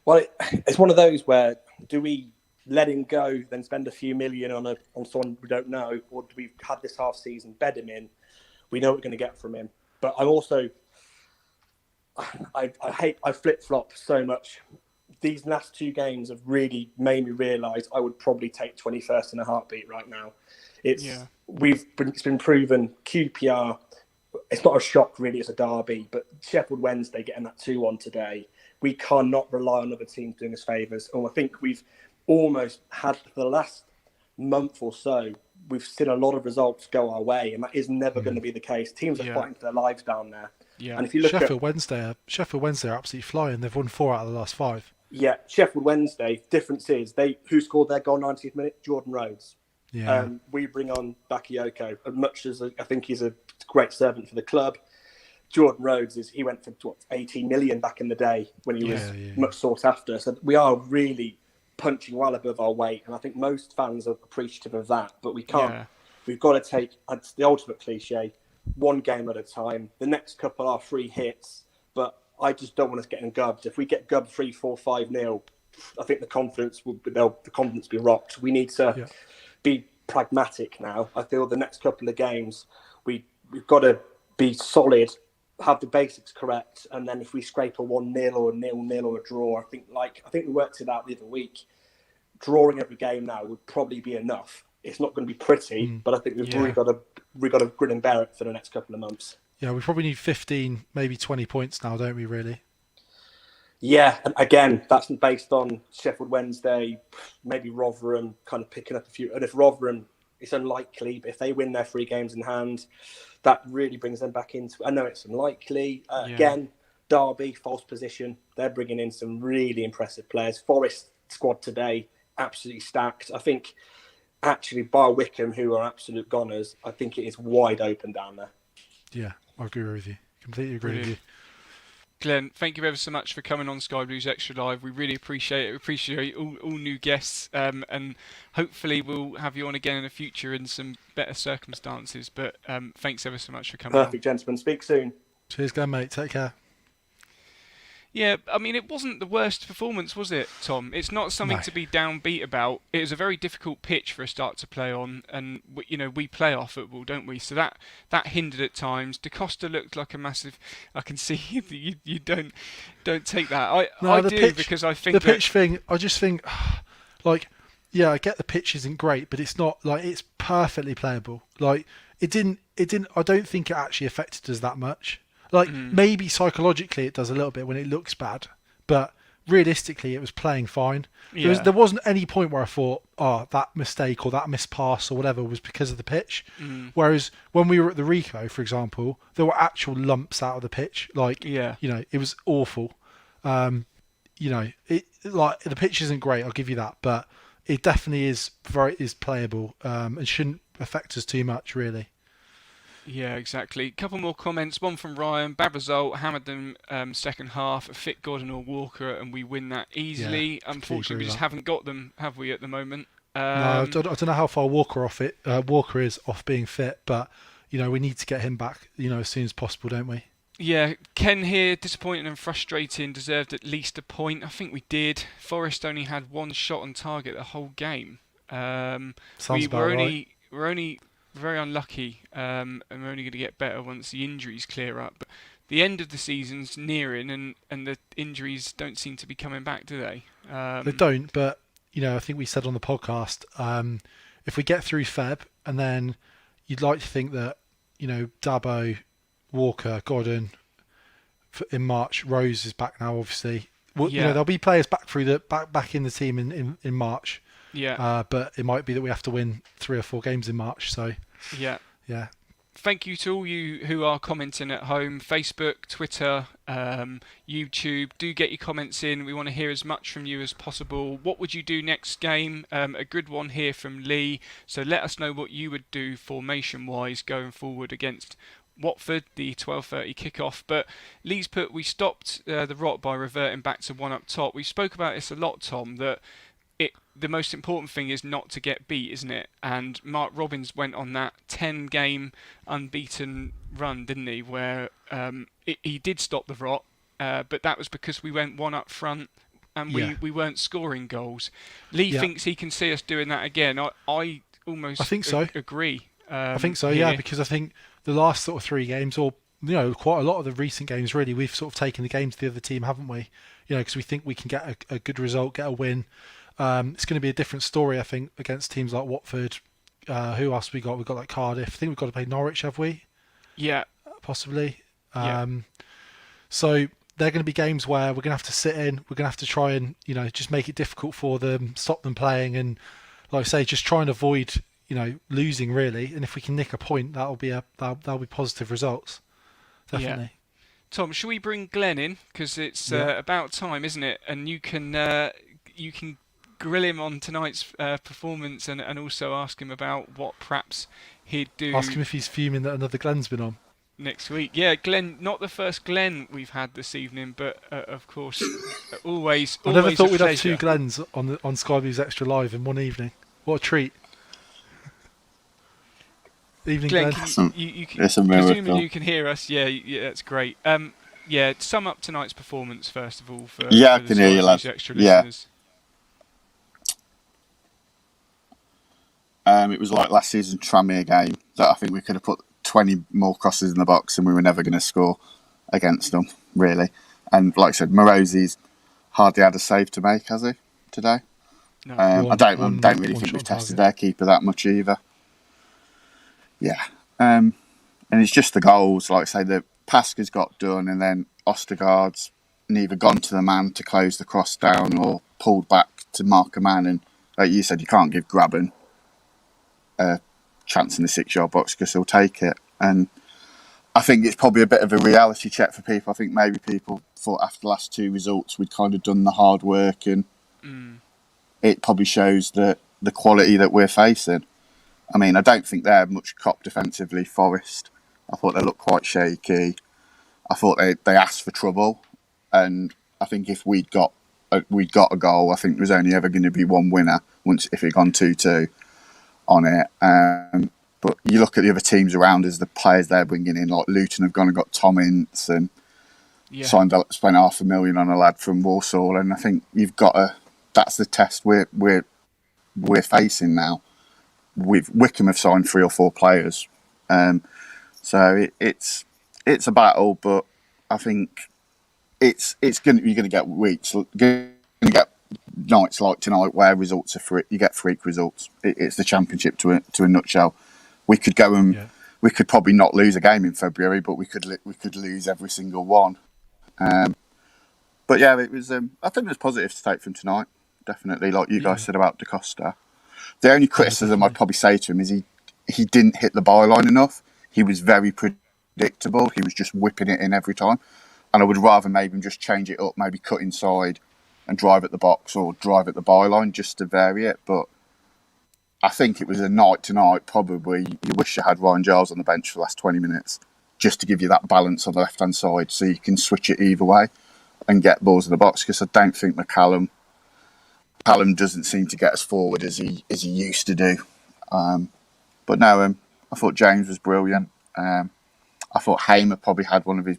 Well, it's one of those where do we let him go, then spend a few million on someone we don't know, or do we have this half season, bed him in? We know what we're going to get from him. But I'm also, I flip flop so much. These last two games have really made me realise I would probably take 21st in a heartbeat right now. It's been proven QPR. It's not a shock really. It's a derby, but Sheffield Wednesday getting that 2-1 today we cannot rely on other teams doing us favours. And I think we've almost had, for the last month or so, we've seen a lot of results go our way, and that is never going to be the case. Teams are fighting for their lives down there. Yeah. And if you look Sheffield Wednesday are absolutely flying. They've won 4 out of the last 5. Yeah, Sheffield Wednesday, difference is who scored their goal 90th minute? Jordan Rhodes. Yeah. We bring on Bakayoko, as much as I think he's a great servant for the club. Jordan Rhodes he went for 18 million back in the day when he was much sought after. So we are really punching well above our weight, and I think most fans are appreciative of that. But we can't. Yeah. We've got to take, it's the ultimate cliche, one game at a time. The next couple are free hits, but I just don't want us getting gubbed. If we get gubbed 3-4, 5-0, I think the confidence will be rocked. We need to be pragmatic now. I feel the next couple of games we've got to be solid, have the basics correct, and then if we scrape a 1-0 or a 0-0 or a draw, I think we worked it out the other week. Drawing every game now would probably be enough. It's not going to be pretty, but I think we've really got to grin and bear it for the next couple of months. Yeah, we probably need 15, maybe 20 points now, don't we, really? Yeah, and again, that's based on Sheffield Wednesday, maybe Rotherham kind of picking up a few. And if Rotherham, it's unlikely, but if they win their 3 games in hand, that really brings them back into. I know it's unlikely. Again, Derby, false position. They're bringing in some really impressive players. Forest squad today, absolutely stacked. I think, actually, bar Wickham, who are absolute goners, I think it is wide open down there. Yeah, I agree with you. Completely agree with you. Glenn, thank you ever so much for coming on Sky Blues Extra Live. We really appreciate it. We appreciate all new guests, and hopefully we'll have you on again in the future in some better circumstances. But thanks ever so much for coming Perfect, gentlemen. Speak soon. Cheers, Glenn, mate. Take care. Yeah, I mean, it wasn't the worst performance, was it, Tom? It's not something to be downbeat about. It was a very difficult pitch for a start to play on, and we play our football, don't we? So that hindered at times. Da Costa looked like a massive. I can see that you don't take that. I do pitch, because I think the pitch thing. I just think, I get the pitch isn't great, but it's not it's perfectly playable. It didn't. I don't think it actually affected us that much. Maybe psychologically it does a little bit when it looks bad, but realistically it was playing fine. Yeah. There wasn't any point where I thought, that mistake or that missed pass or whatever was because of the pitch. Whereas when we were at the Rico, for example, there were actual lumps out of the pitch. It was awful. The pitch isn't great, I'll give you that, but it definitely is playable and shouldn't affect us too much, really. Yeah, exactly. A couple more comments. One from Ryan. Bad result. Hammered them second half. A fit Gordon or Walker, and we win that easily. Yeah, unfortunately, we just haven't got them, have we, at the moment? No, I don't know how far Walker is off being fit, but we need to get him back, as soon as possible, don't we? Yeah, Ken here, disappointing and frustrating. Deserved at least a point. I think we did. Forest only had 1 shot on target the whole game. Sounds about right. We're only very unlucky, and we're only going to get better once the injuries clear up. But the end of the season's nearing, and the injuries don't seem to be coming back, do they? They don't, but I think we said on the podcast, if we get through Feb, and then you'd like to think that Dabo, Walker, Gordon in March, Rose is back now, obviously. Well, there'll be players back in the team in March. Yeah. But it might be that we have to win 3 or 4 games in March. So. Yeah. Yeah. Thank you to all you who are commenting at home, Facebook, Twitter, YouTube. Do get your comments in. We want to hear as much from you as possible. What would you do next game? A good one here from Lee. So let us know what you would do formation-wise going forward against Watford, the 12:30 kickoff. But Lee's put, we stopped the rot by reverting back to 1 up top. We spoke about this a lot, Tom, that the most important thing is not to get beat, isn't it? And Mark Robins went on that 10-game unbeaten run, didn't he? Where he did stop the rot, but that was because we went 1 up front and we weren't scoring goals. Lee thinks he can see us doing that again. I think so. Agree. I think so, yeah, because I think the last sort of 3 games, or quite a lot of the recent games, really, we've sort of taken the game to the other team, haven't we? Because we think we can get a good result, get a win. It's going to be a different story, I think, against teams like Watford. Who else we got? We've got Cardiff. I think we've got to play Norwich, have we? Yeah. Possibly. Yeah. So they're going to be games where we're going to have to sit in. We're going to have to try and just make it difficult for them, stop them playing, and like I say, just try and avoid losing really. And if we can nick a point, that'll be positive results. Definitely. Yeah. Tom, should we bring Glenn in, because it's about time, isn't it? And you can grill him on tonight's performance, and also ask him about what perhaps he'd do. Ask him if he's fuming that another Glenn's been on next week. Yeah, Glenn, not the first Glenn we've had this evening, but of course, always. I never thought we'd have pleasure. 2 Glens on Sky Blues Extra Live in one evening. What a treat! Evening, Glenn. You can, it's a miracle. Presumably you can hear us. Yeah, that's great. Sum up tonight's performance first of all for I the can hear you, lads. Extra listeners. It was like last season's Tranmere game that I think we could have put 20 more crosses in the box and we were never going to score against them, really. And like I said, Morosi's hardly had a save to make, has he, today? No. I don't really think we've tested their keeper that much either. Yeah. And it's just the goals. Like I say, the Pasca's got done and then Ostergaard's neither gone to the man to close the cross down or pulled back to mark a man. And like you said, you can't give Graben a chance in the 6-yard box because he'll take it. And I think it's probably a bit of a reality check for people. I think maybe people thought after the last 2 results we'd kind of done the hard work, and it probably shows the quality that we're facing. I mean, I don't think they're much cop defensively, Forest. I thought they looked quite shaky. I thought they asked for trouble, and I think if we'd got a goal, I think there was only ever going to be one winner if it had gone 2-2 on it. But you look at the other teams around us, the players they're bringing in, like Luton have gone and got Tom Ince and spent $500,000 on a lad from Walsall, and I think that's the test we're facing now. Wickham have signed 3 or 4 players, so it's a battle, but I think you're going to get weeks, you're going to get nights like tonight where results are you get freak results. It's the Championship to a nutshell. We could go and we could probably not lose a game in February, but we could lose every single one. But yeah, it was. I think there's positives to take from tonight. Definitely, like you guys said about Da Costa. The only criticism I'd probably say to him is he didn't hit the byline enough. He was very predictable. He was just whipping it in every time, and I would rather maybe him just change it up, maybe cut inside and drive at the box or drive at the byline just to vary it. But I think it was a night tonight, probably you wish you had Ryan Giles on the bench for the last 20 minutes just to give you that balance on the left-hand side so you can switch it either way and get balls in the box, because I don't think Callum doesn't seem to get us forward as he used to do. But no, I thought James was brilliant. I thought Hamer probably had one of his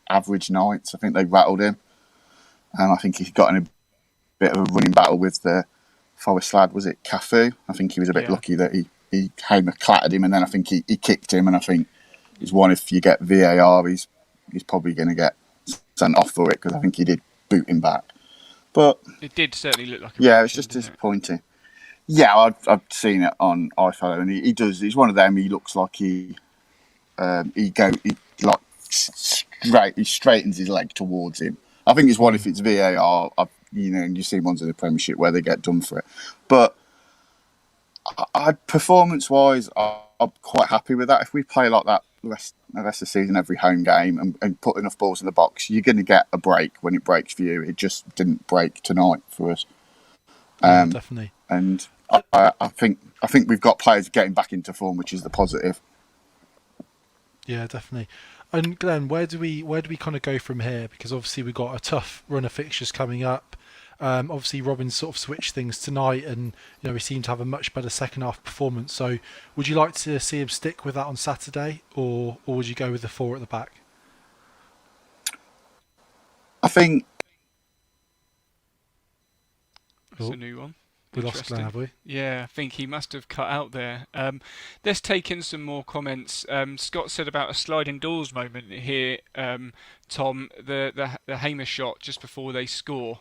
average nights. I think they rattled him. I think he got in a bit of a running battle with the Forest lad. Was it Cafu? I think he was a bit lucky that Hamer clattered him, and then I think he kicked him. And I think he's one, if you get VAR, he's probably going to get sent off for it, because I think he did boot him back. But it did certainly look like it's just disappointing. Yeah, I've seen it on iFollow, and he does. He's one of them. He looks like he straightens his leg towards him. I think it's one if it's VAR. And you see ones in the Premiership where they get done for it. But performance-wise, I'm quite happy with that. If we play like that the rest of the season, every home game, and put enough balls in the box, you're going to get a break when it breaks for you. It just didn't break tonight for us. Definitely. And I think we've got players getting back into form, which is the positive. Yeah, definitely. And Glenn, where do we kind of go from here? Because obviously we've got a tough run of fixtures coming up. Obviously Robin sort of switched things tonight, and we seem to have a much better second half performance. So would you like to see him stick with that on Saturday, or would you go with the 4 at the back? I think it's a new one. We lost Glenn, have we? Yeah, I think he must have cut out there. Let's take in some more comments. Scott said about a sliding doors moment here, Tom, the Hamer shot just before they score.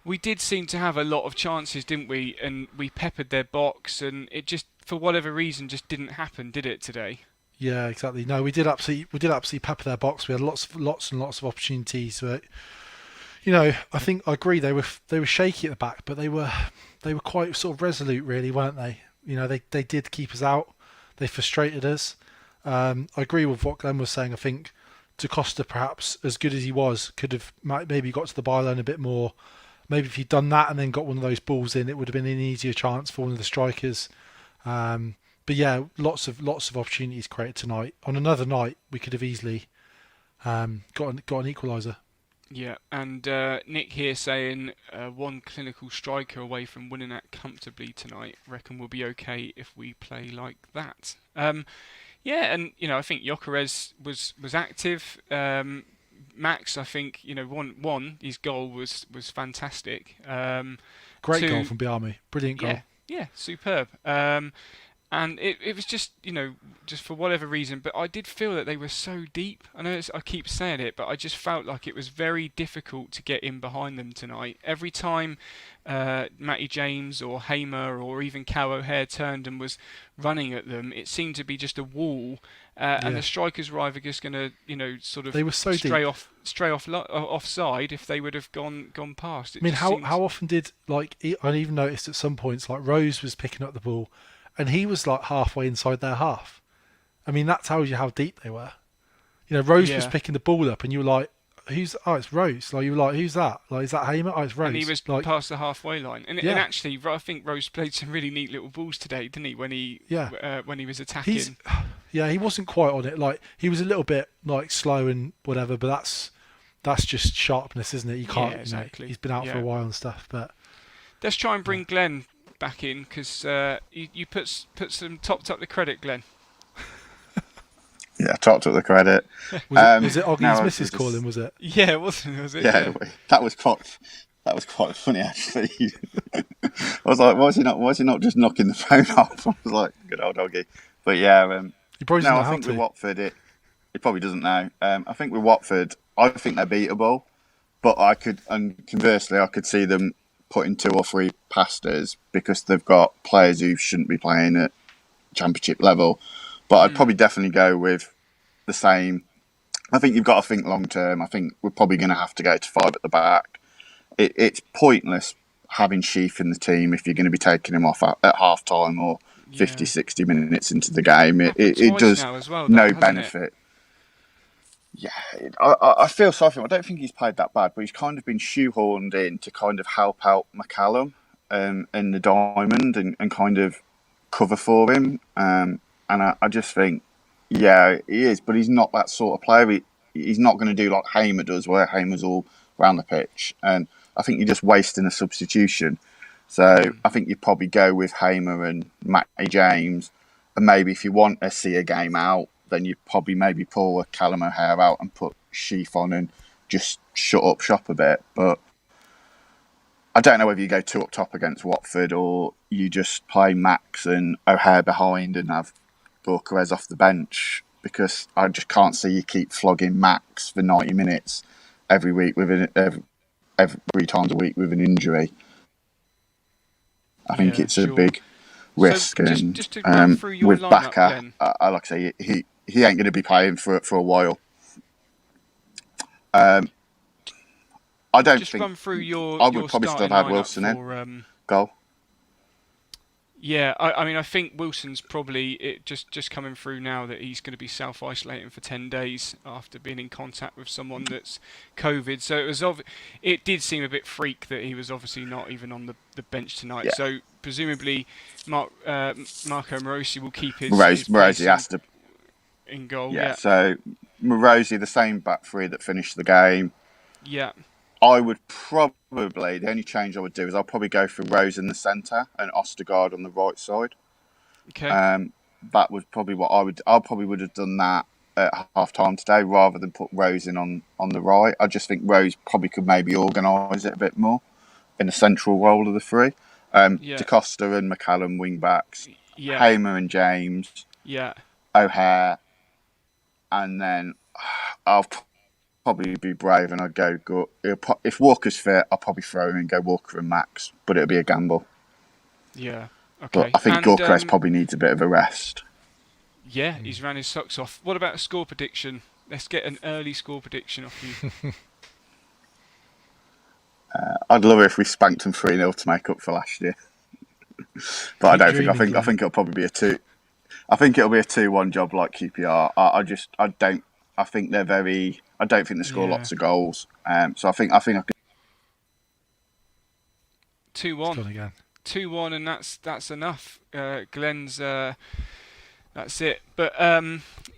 We did seem to have a lot of chances, didn't we? And we peppered their box, and it just, for whatever reason, just didn't happen, did it, today? Yeah, exactly. No, we did absolutely pepper their box. We had lots and lots of opportunities. But I think I agree. They were shaky at the back, but they were quite sort of resolute, really, weren't they? They did keep us out. They frustrated us. I agree with what Glenn was saying. I think Da Costa, perhaps as good as he was, could have maybe got to the byline a bit more. Maybe if he'd done that and then got one of those balls in, it would have been an easier chance for one of the strikers. But yeah, lots of opportunities created tonight. On another night, we could have easily got an equaliser. Yeah, and Nick here saying one clinical striker away from winning that comfortably tonight. Reckon we'll be okay if we play like that. Yeah, and I think Gyökeres was active. Max, I think one his goal was fantastic. Great goal from Biami, brilliant goal. Yeah, superb. And it was just just for whatever reason, but I did feel that they were so deep. I know I keep saying it, but I just felt like it was very difficult to get in behind them tonight. Every time Matty James or Hamer or even Cal O'Hare turned and was running at them, it seemed to be just a wall. And the strikers were either just going to sort of they were so stray deep. offside if they would have gone past. How often did I even noticed at some points Rose was picking up the ball, and he was halfway inside their half. I mean, that tells you how deep they were. Rose was picking the ball up, and you were like, "Who's? Oh, it's Rose." You were like, "Who's that? Is that Hamer? Oh, it's Rose." And he was past the halfway line. And actually, I think Rose played some really neat little balls today, didn't he? When he was attacking. He wasn't quite on it. He was a little bit slow and whatever, but that's just sharpness, isn't it? You can't. Yeah, exactly. He's been out for a while and stuff, but let's try and bring Glenn back in because you topped up the credit, Glenn. Yeah, topped up the credit. Was it Oggie's missus calling? Was it? Yeah, it wasn't. Was it? Yeah, that was quite funny actually. I was like, why is he not just knocking the phone off? I was like, good old Oggie. But yeah, he probably doesn't know I think with Watford, he probably doesn't know. I think with Watford, I think they're beatable, but conversely, I could see them putting 2 or 3 past us because they've got players who shouldn't be playing at championship level. But I'd probably definitely go with the same. I think you've got to think long term. I think we're probably going to have to go to 5 at the back. It's pointless having Sheaf in the team if you're going to be taking him off at half time or 50, 60 minutes into the game. It does no benefit. Yeah, I feel sorry for him. I don't think he's played that bad, but he's kind of been shoehorned in to kind of help out McCallum in the diamond and kind of cover for him. And I just think, yeah, he is, but he's not that sort of player. He's not going to do like Hamer does, where Hamer's all around the pitch. And I think you're just wasting a substitution. So I think you'd probably go with Hamer and Matty James. And maybe if you want to see a game out, then you probably maybe pull a Callum O'Hare out and put Sheaf on and just shut up shop a bit. But I don't know whether you go 2 up top against Watford or you just play Max and O'Hare behind and have Gyökeres off the bench, because I just can't see you keep flogging Max for 90 minutes every week every 3 times a week with an injury. I think it's a big risk. So just to run through your with lineup, Baka, like I say, he ain't going to be playing for a while. I don't just think. Run through your. I would probably still have Wilson in goal. Yeah, I think Wilson's probably just coming through now that he's going to be self-isolating for 10 days after being in contact with someone that's COVID. So it did seem a bit freak that he was obviously not even on the bench tonight. Yeah. So presumably Marco Morosi will keep his Morosi has to in goal. Yeah. So Morosi, the same back 3 that finished the game. Yeah. I would probably, the only change I would do is I'll probably go for Rose in the centre and Ostergaard on the right side. Okay. That was probably what I probably would have done that at half time today rather than put Rose in on the right. I just think Rose probably could maybe organise it a bit more in the central role of the 3. Da Costa and McCallum wing backs. Yeah. Hamer and James. Yeah. O'Hare. And then I'll probably be brave and I'd go. If Walker's fit, I'll probably throw him and go Walker and Max, but it'll be a gamble. Yeah. Okay. But I think Gyökeres probably needs a bit of a rest. Yeah, he's ran his socks off. What about a score prediction? Let's get an early score prediction off you. I'd love it if we spanked them 3-0 to make up for last year. But I don't think. I think it'll probably be a 2. I think it'll be a 2-1 job like QPR. I think they're very. I don't think they score lots of goals. So I think I could. 2-1. 2-1, and that's enough. Glenn's. That's it. But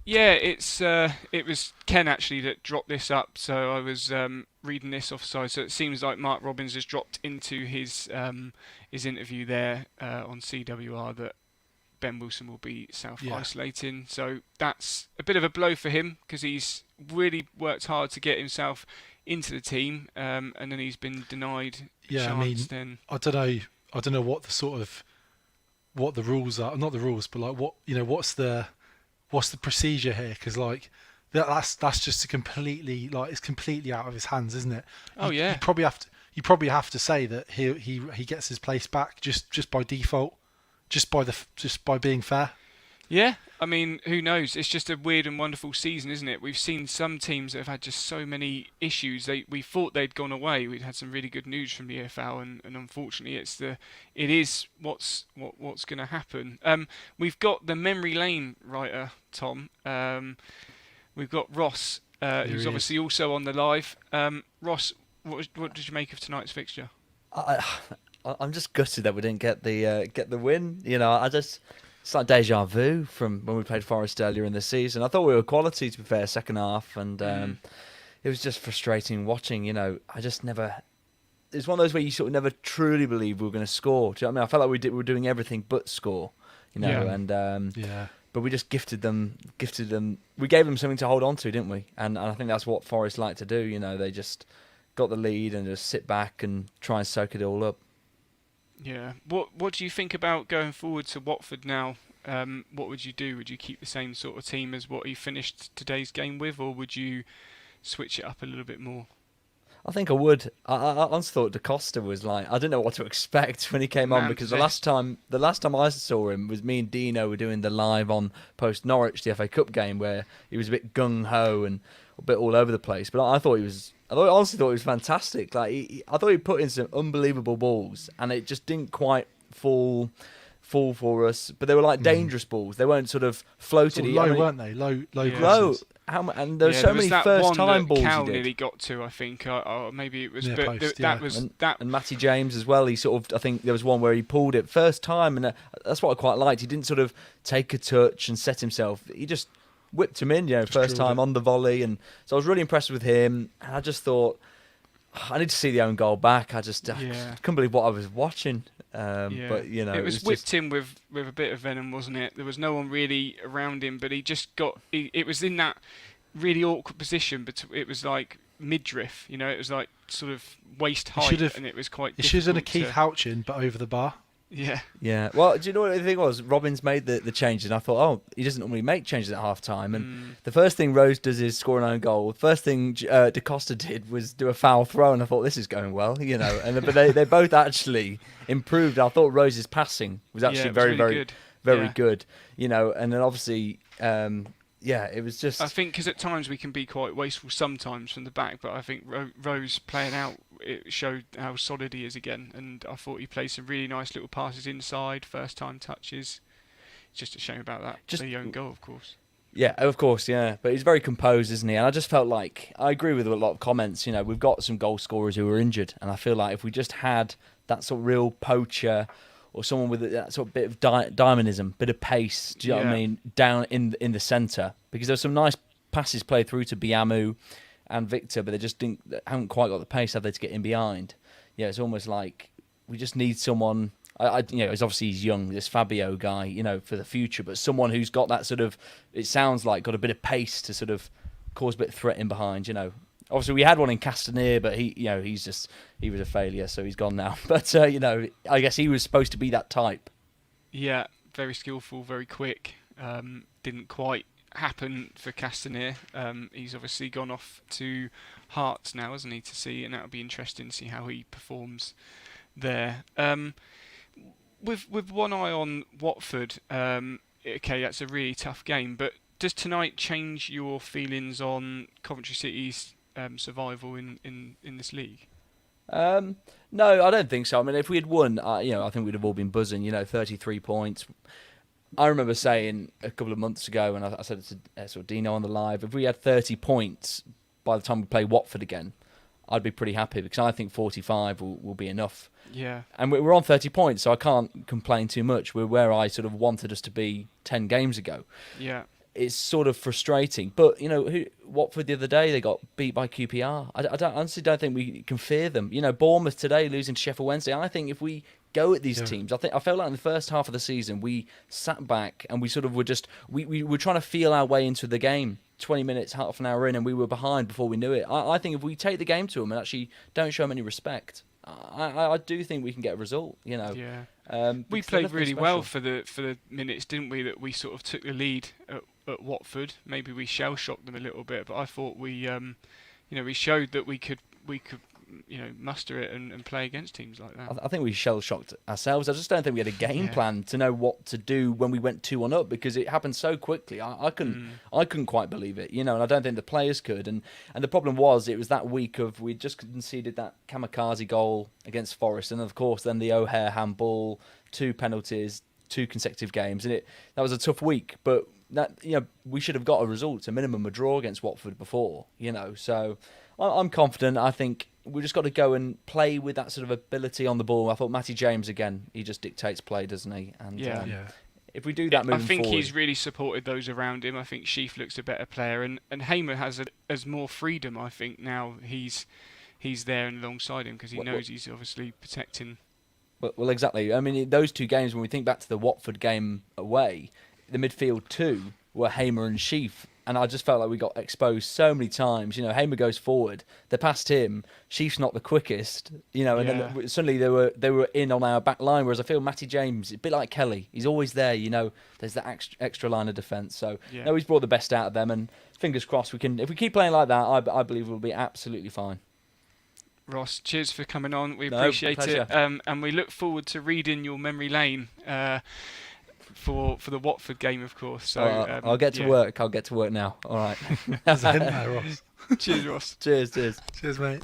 it was Ken actually that dropped this up. So I was reading this offside. So it seems like Mark Robbins has dropped into his interview there on CWR that Ben Wilson will be self-isolating. So that's a bit of a blow for him because he's really worked hard to get himself into the team, and then he's been denied chance. I don't know what the rules are. Not the rules, but like what's the procedure here? Because like that's just it's completely out of his hands, isn't it? You probably have to say that he gets his place back just by default. Just by being fair. Yeah, I mean, who knows? It's just a weird and wonderful season, isn't it? We've seen some teams that have had just so many issues. We thought they'd gone away. We'd had some really good news from the EFL, and unfortunately, it is what's going to happen. We've got the memory lane writer, Tom. We've got Ross, who's obviously also on the live. Ross, what did you make of tonight's fixture? I'm just gutted that we didn't get the win. It's like deja vu from when we played Forest earlier in the season. I thought we were quality, to be fair, second half, and it was just frustrating watching. I just never. It's one of those where you sort of never truly believe we were going to score. Do you know what I mean? I felt like we were doing everything but score. But we just gifted them. We gave them something to hold on to, didn't we? And I think that's what Forest like to do. They just got the lead and just sit back and try and soak it all up. Yeah. What do you think about going forward to Watford now? What would you do? Would you keep the same sort of team as what you finished today's game with, or would you switch it up a little bit more? I think I would. I honestly thought Da Costa was like, I didn't know what to expect when he came on, because the last time I saw him was me and Dino were doing the live on post Norwich, the FA Cup game, where he was a bit gung ho and a bit all over the place. But I honestly thought he was fantastic. Like I thought he put in some unbelievable balls, and it just didn't quite fall for us. But they were like dangerous balls. They weren't sort of floated. Low, weren't they? Low. And there were so many first-time balls Cal he did. nearly got to, I think, or maybe it was. Yeah, but post, that was that. And Matty James as well. He sort of, I think there was one where he pulled it first time, and that's what I quite liked. He didn't sort of take a touch and set himself. He just whipped him in, first time on the volley, and so I was really impressed with him. And I just thought, I need to see the own goal back. I couldn't believe what I was watching. But it was whipped in with a bit of venom, wasn't it? There was no one really around him, but he just got. It was in that really awkward position, but it was like midriff. It was like sort of waist height, and it was quite. He should have done a Keith Houchin, but over the bar. Yeah. Yeah. Well, do you know what the thing was? Robbins made the changes, and I thought, he doesn't normally make changes at half time. And the first thing Rose does is score an own goal. The first thing Da Costa did was do a foul throw, and I thought, this is going well, but they both actually improved. I thought Rose's passing was actually very good. And then obviously, it was just. I think because at times we can be quite wasteful sometimes from the back, but I think Rose playing out, it showed how solid he is again, and I thought he played some really nice little passes inside, first time touches. It's just a shame about that. Just the own goal, of course. Yeah, of course, yeah. But he's very composed, isn't he? And I just felt like, I agree with a lot of comments, we've got some goal scorers who are injured, and I feel like if we just had that sort of real poacher, or someone with that sort of bit of dynamism, bit of pace, do you know what I mean, down in the centre. Because there's some nice passes played through to Biamu and Victor, but they haven't quite got the pace, have they, to get in behind. Yeah, it's almost like we just need someone. It's obviously he's young, this Fabio guy, for the future, but someone who's got that sort of. It sounds like got a bit of pace to sort of cause a bit of threat in behind. Obviously we had one in Castaneer, but he was a failure, so he's gone now. But I guess he was supposed to be that type. Yeah, very skillful, very quick. Didn't quite happen for Castaneer. He's obviously gone off to Hearts now, hasn't he, to see, and that'll be interesting to see how he performs there. With one eye on Watford, okay, that's a really tough game. But does tonight change your feelings on Coventry City's survival in this league? No, I don't think so. I mean, if we had won, I think we'd have all been buzzing. 33 points. I remember saying a couple of months ago, and I said it to sort of Dino on the live, if we had 30 points by the time we play Watford again, I'd be pretty happy, because I think 45 will be enough. Yeah. And we're on 30 points, so I can't complain too much. We're where I sort of wanted us to be 10 games ago. Yeah. It's sort of frustrating. But, Watford the other day, they got beat by QPR. I honestly don't think we can fear them. Bournemouth today losing to Sheffield Wednesday. I think if we go at these teams, I felt like in the first half of the season, we sat back and we sort of were just, we were trying to feel our way into the game. 20 minutes, half an hour in, and we were behind before we knew it. I think if we take the game to them and actually don't show them any respect, I do think we can get a result. Yeah. We Because played nothing really well special. for the minutes, didn't we? That we sort of took the lead at Watford. Maybe we shell shocked them a little bit, but I thought we showed that we could muster it and play against teams like that. I think we shell shocked ourselves. I just don't think we had a game Yeah. plan to know what to do when we went 2-1 up, because it happened so quickly. I couldn't quite believe it, and I don't think the players could. And the problem was, it was that week of, we just conceded that kamikaze goal against Forest, and of course then the O'Hare handball, 2 penalties, 2 consecutive games, and that was a tough week. But that we should have got a result, a minimum a draw against Watford before, So I'm confident. I think we just got to go and play with that sort of ability on the ball. I thought Matty James again, he just dictates play, doesn't he? And if we do that moving I think forward, he's really supported those around him. I think Sheaf looks a better player, and Hamer has more freedom. I think now he's there and alongside him, because he knows he's obviously protecting. Well, exactly. I mean, those 2 games, when we think back to the Watford game away, the midfield 2 were Hamer and Sheaf. And I just felt like we got exposed so many times. Hamer goes forward, they're past him. Sheaf's not the quickest, and then suddenly they were in on our back line. Whereas I feel Matty James, a bit like Kelly, he's always there. There's that extra line of defence. So no, he's brought the best out of them. And fingers crossed, if we keep playing like that, I believe we'll be absolutely fine. Ross, cheers for coming on. We appreciate it, and we look forward to reading your memory lane. For the Watford game, of course. So I'll get to work. I'll get to work now. All right. There's a hint there, Ross. Cheers, Ross. Cheers. Cheers, mate.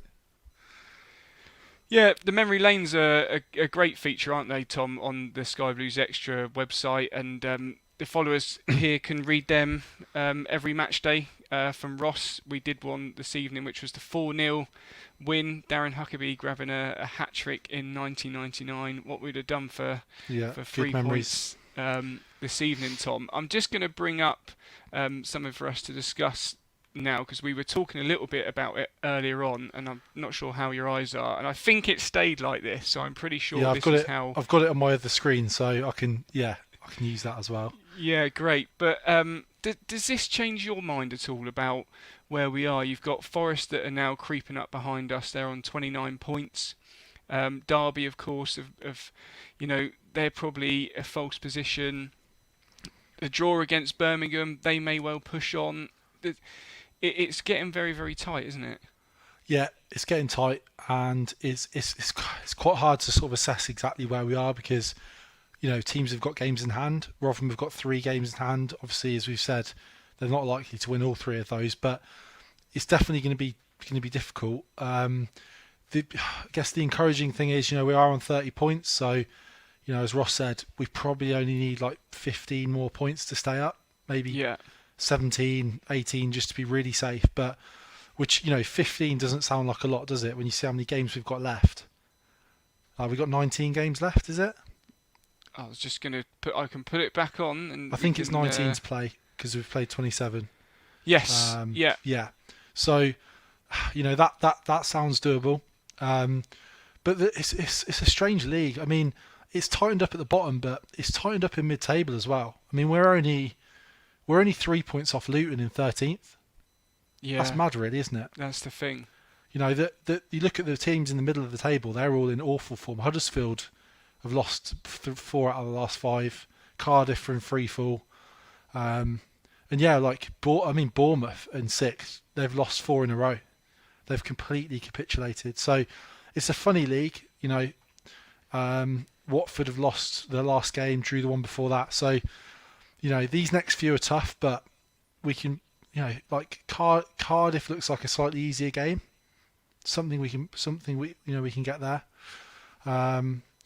Yeah, the memory lanes are a great feature, aren't they, Tom, on the Sky Blues Extra website, and the followers here can read them every match day. From Ross, we did one this evening, which was the 4-0 win. Darren Huckabee grabbing a hat-trick in 1999. What we'd have done for 3 points this evening, Tom. I'm just going to bring up something for us to discuss now, because we were talking a little bit about it earlier on, and I'm not sure how your eyes are, and I think it stayed like this, so I'm pretty sure I've got it on my other screen, so I can use that as well. Yeah, great. But does this change your mind at all about where we are? You've got Forest that are now creeping up behind us. They're on 29 points. Derby, of course, they're probably a false position. The draw against Birmingham, they may well push on. It's getting very, very tight, isn't it? Yeah, it's getting tight, and it's quite hard to sort of assess exactly where we are, because teams have got games in hand. Rotherham have got 3 games in hand. Obviously, as we've said, they're not likely to win all 3 of those, but it's definitely going to be difficult. I guess the encouraging thing is, we are on 30 points, so as Ross said, we probably only need like 15 more points to stay up, maybe 17, 18, just to be really safe. But 15 doesn't sound like a lot, does it? When you see how many games we've got left. We've got 19 games left, is it? I was just going to I can put it back on. And I think it's 19 to play, because we've played 27. Yes. Yeah. So, that sounds doable. But it's a strange league. I mean, it's tightened up at the bottom, but it's tightened up in mid-table as well. I mean, we're only 3 points off Luton in 13th. Yeah. That's mad, really, isn't it? That's the thing. That you look at the teams in the middle of the table; they're all in awful form. Huddersfield have lost 4 out of the last 5. Cardiff are in free fall. And Bournemouth in 6th. They've lost 4 in a row. They've completely capitulated. So it's a funny league. Watford have lost their last game, drew the one before that. So, these next few are tough, but we can, like Cardiff looks like a slightly easier game. Something we can get there.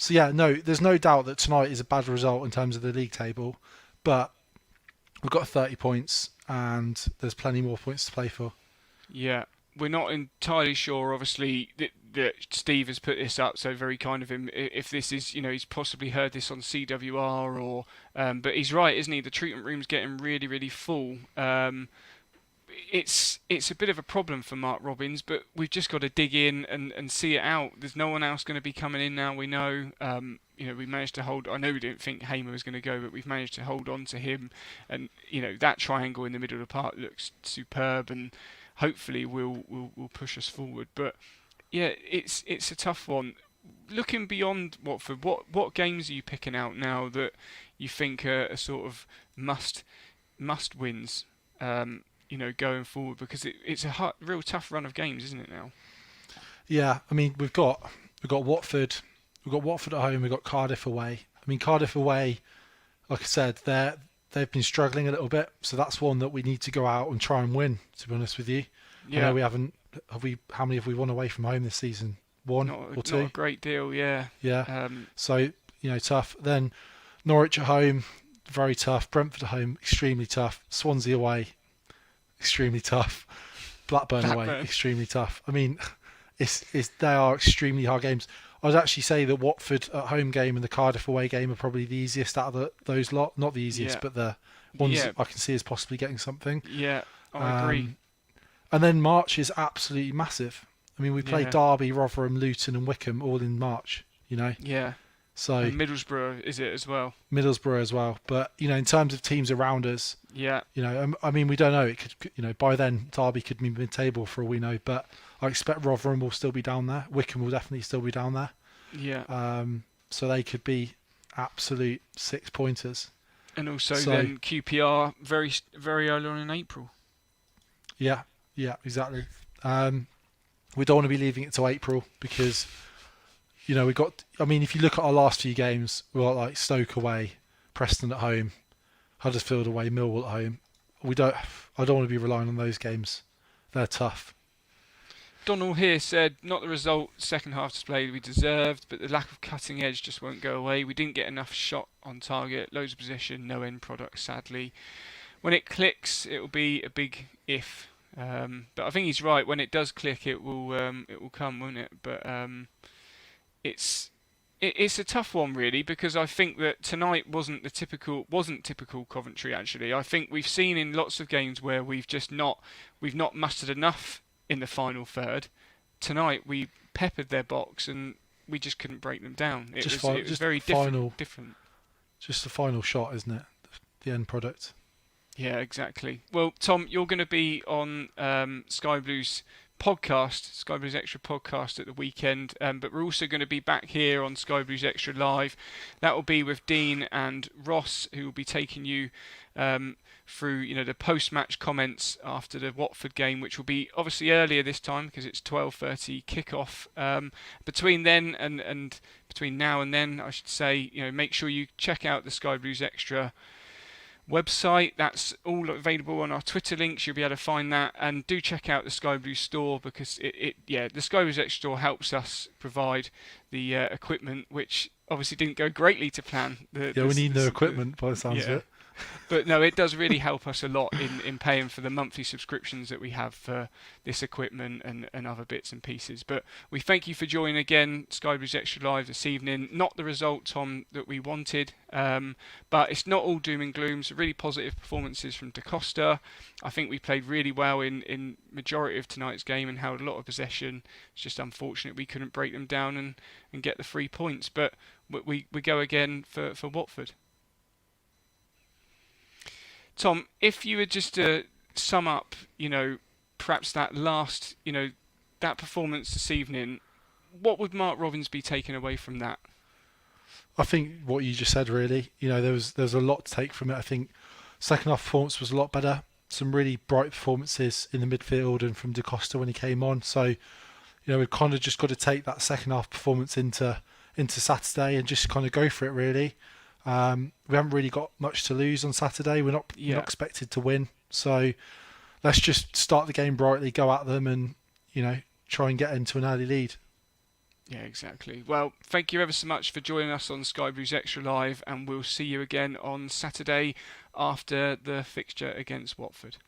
So yeah, no, there's no doubt that tonight is a bad result in terms of the league table, but we've got 30 points and there's plenty more points to play for. Yeah, we're not entirely sure, obviously, that Steve has put this up, so very kind of him. If this is, he's possibly heard this on CWR or, but he's right, isn't he? The treatment room's getting really, really full. It's a bit of a problem for Mark Robins, but we've just got to dig in and see it out. There's no one else going to be coming in now, we know. We managed to hold. I know we didn't think Hamer was going to go, but we've managed to hold on to him. And that triangle in the middle of the park looks superb, and hopefully will push us forward. But yeah, it's a tough one. Looking beyond Watford, what games are you picking out now that you think are sort of must wins? Going forward, because it's a real tough run of games, isn't it now? Yeah, I mean we've got Watford, at home, we've got Cardiff away. I mean Cardiff away, like I said, they've been struggling a little bit, so that's one that we need to go out and try and win. To be honest with you, yeah. I know we haven't. How many have we won away from home this season? One or two. Not a great deal, yeah. Yeah. So tough. Then Norwich at home, very tough. Brentford at home, extremely tough. Swansea away, extremely tough. Blackburn away, extremely tough. I mean, they are extremely hard games. I would actually say that Watford at home game and the Cardiff away game are probably the easiest out of those lot. Not the easiest, but the ones that I can see as possibly getting something. Yeah, I agree. And then March is absolutely massive. I mean, we played Derby, Rotherham, Luton and Wickham all in March, Yeah. So and Middlesbrough is it as well? Middlesbrough as well. But, in terms of teams around us, yeah. I mean, we don't know. It could, by then, Derby could be mid-table for all we know. But I expect Rotherham will still be down there. Wickham will definitely still be down there. Yeah. So they could be absolute 6-pointers. And also then QPR very, very early on in April. Yeah, exactly. We don't want to be leaving it till April because, we got. I mean, if you look at our last few games, we got like Stoke away, Preston at home, Huddersfield away, Millwall at home. I don't want to be relying on those games. They're tough. Donald here said, not the result second half display we deserved, but the lack of cutting edge just won't go away. We didn't get enough shot on target, loads of possession, no end product, sadly. When it clicks, it will be a big if. But I think he's right. When it does click, it will come, won't it? But it's a tough one really, because I think that tonight wasn't typical Coventry. Actually, I think we've seen in lots of games where we've not mustered enough in the final third. Tonight we peppered their box and we just couldn't break them down. It was very different. Just the final shot, isn't it? The end product. Yeah, exactly. Well, Tom, you're going to be on Sky Blues podcast, Sky Blues Extra podcast at the weekend, but we're also going to be back here on Sky Blues Extra Live. That will be with Dean and Ross, who will be taking you through the post-match comments after the Watford game, which will be obviously earlier this time because it's 12:30 kickoff. Between then and between now and then, I should say, make sure you check out the Sky Blues Extra website. That's all available on our Twitter links. You'll be able to find that, and do check out the Sky Blue store because the Sky Blue Extra store helps us provide the equipment, which obviously didn't go greatly to plan. We need no equipment by the sounds of it. But no, it does really help us a lot in paying for the monthly subscriptions that we have for this equipment and other bits and pieces. But we thank you for joining again, Sky Blues Extra Live this evening. Not the result, Tom, that we wanted, but it's not all doom and gloom. So really positive performances from Da Costa. I think we played really well in majority of tonight's game and held a lot of possession. It's just unfortunate we couldn't break them down and get the 3 points. But we go again for Watford. Tom, if you were just to sum up, perhaps that last, that performance this evening, what would Mark Robins be taking away from that? I think what you just said, really. There was a lot to take from it. I think second half performance was a lot better. Some really bright performances in the midfield and from Da Costa when he came on. So, we've kind of just got to take that second half performance into Saturday and just kind of go for it, really. We haven't really got much to lose on Saturday. We're not expected to win, so let's just start the game brightly, go at them, and try and get into an early lead. Yeah, exactly. Well, thank you ever so much for joining us on Sky Blues Extra Live, and we'll see you again on Saturday after the fixture against Watford.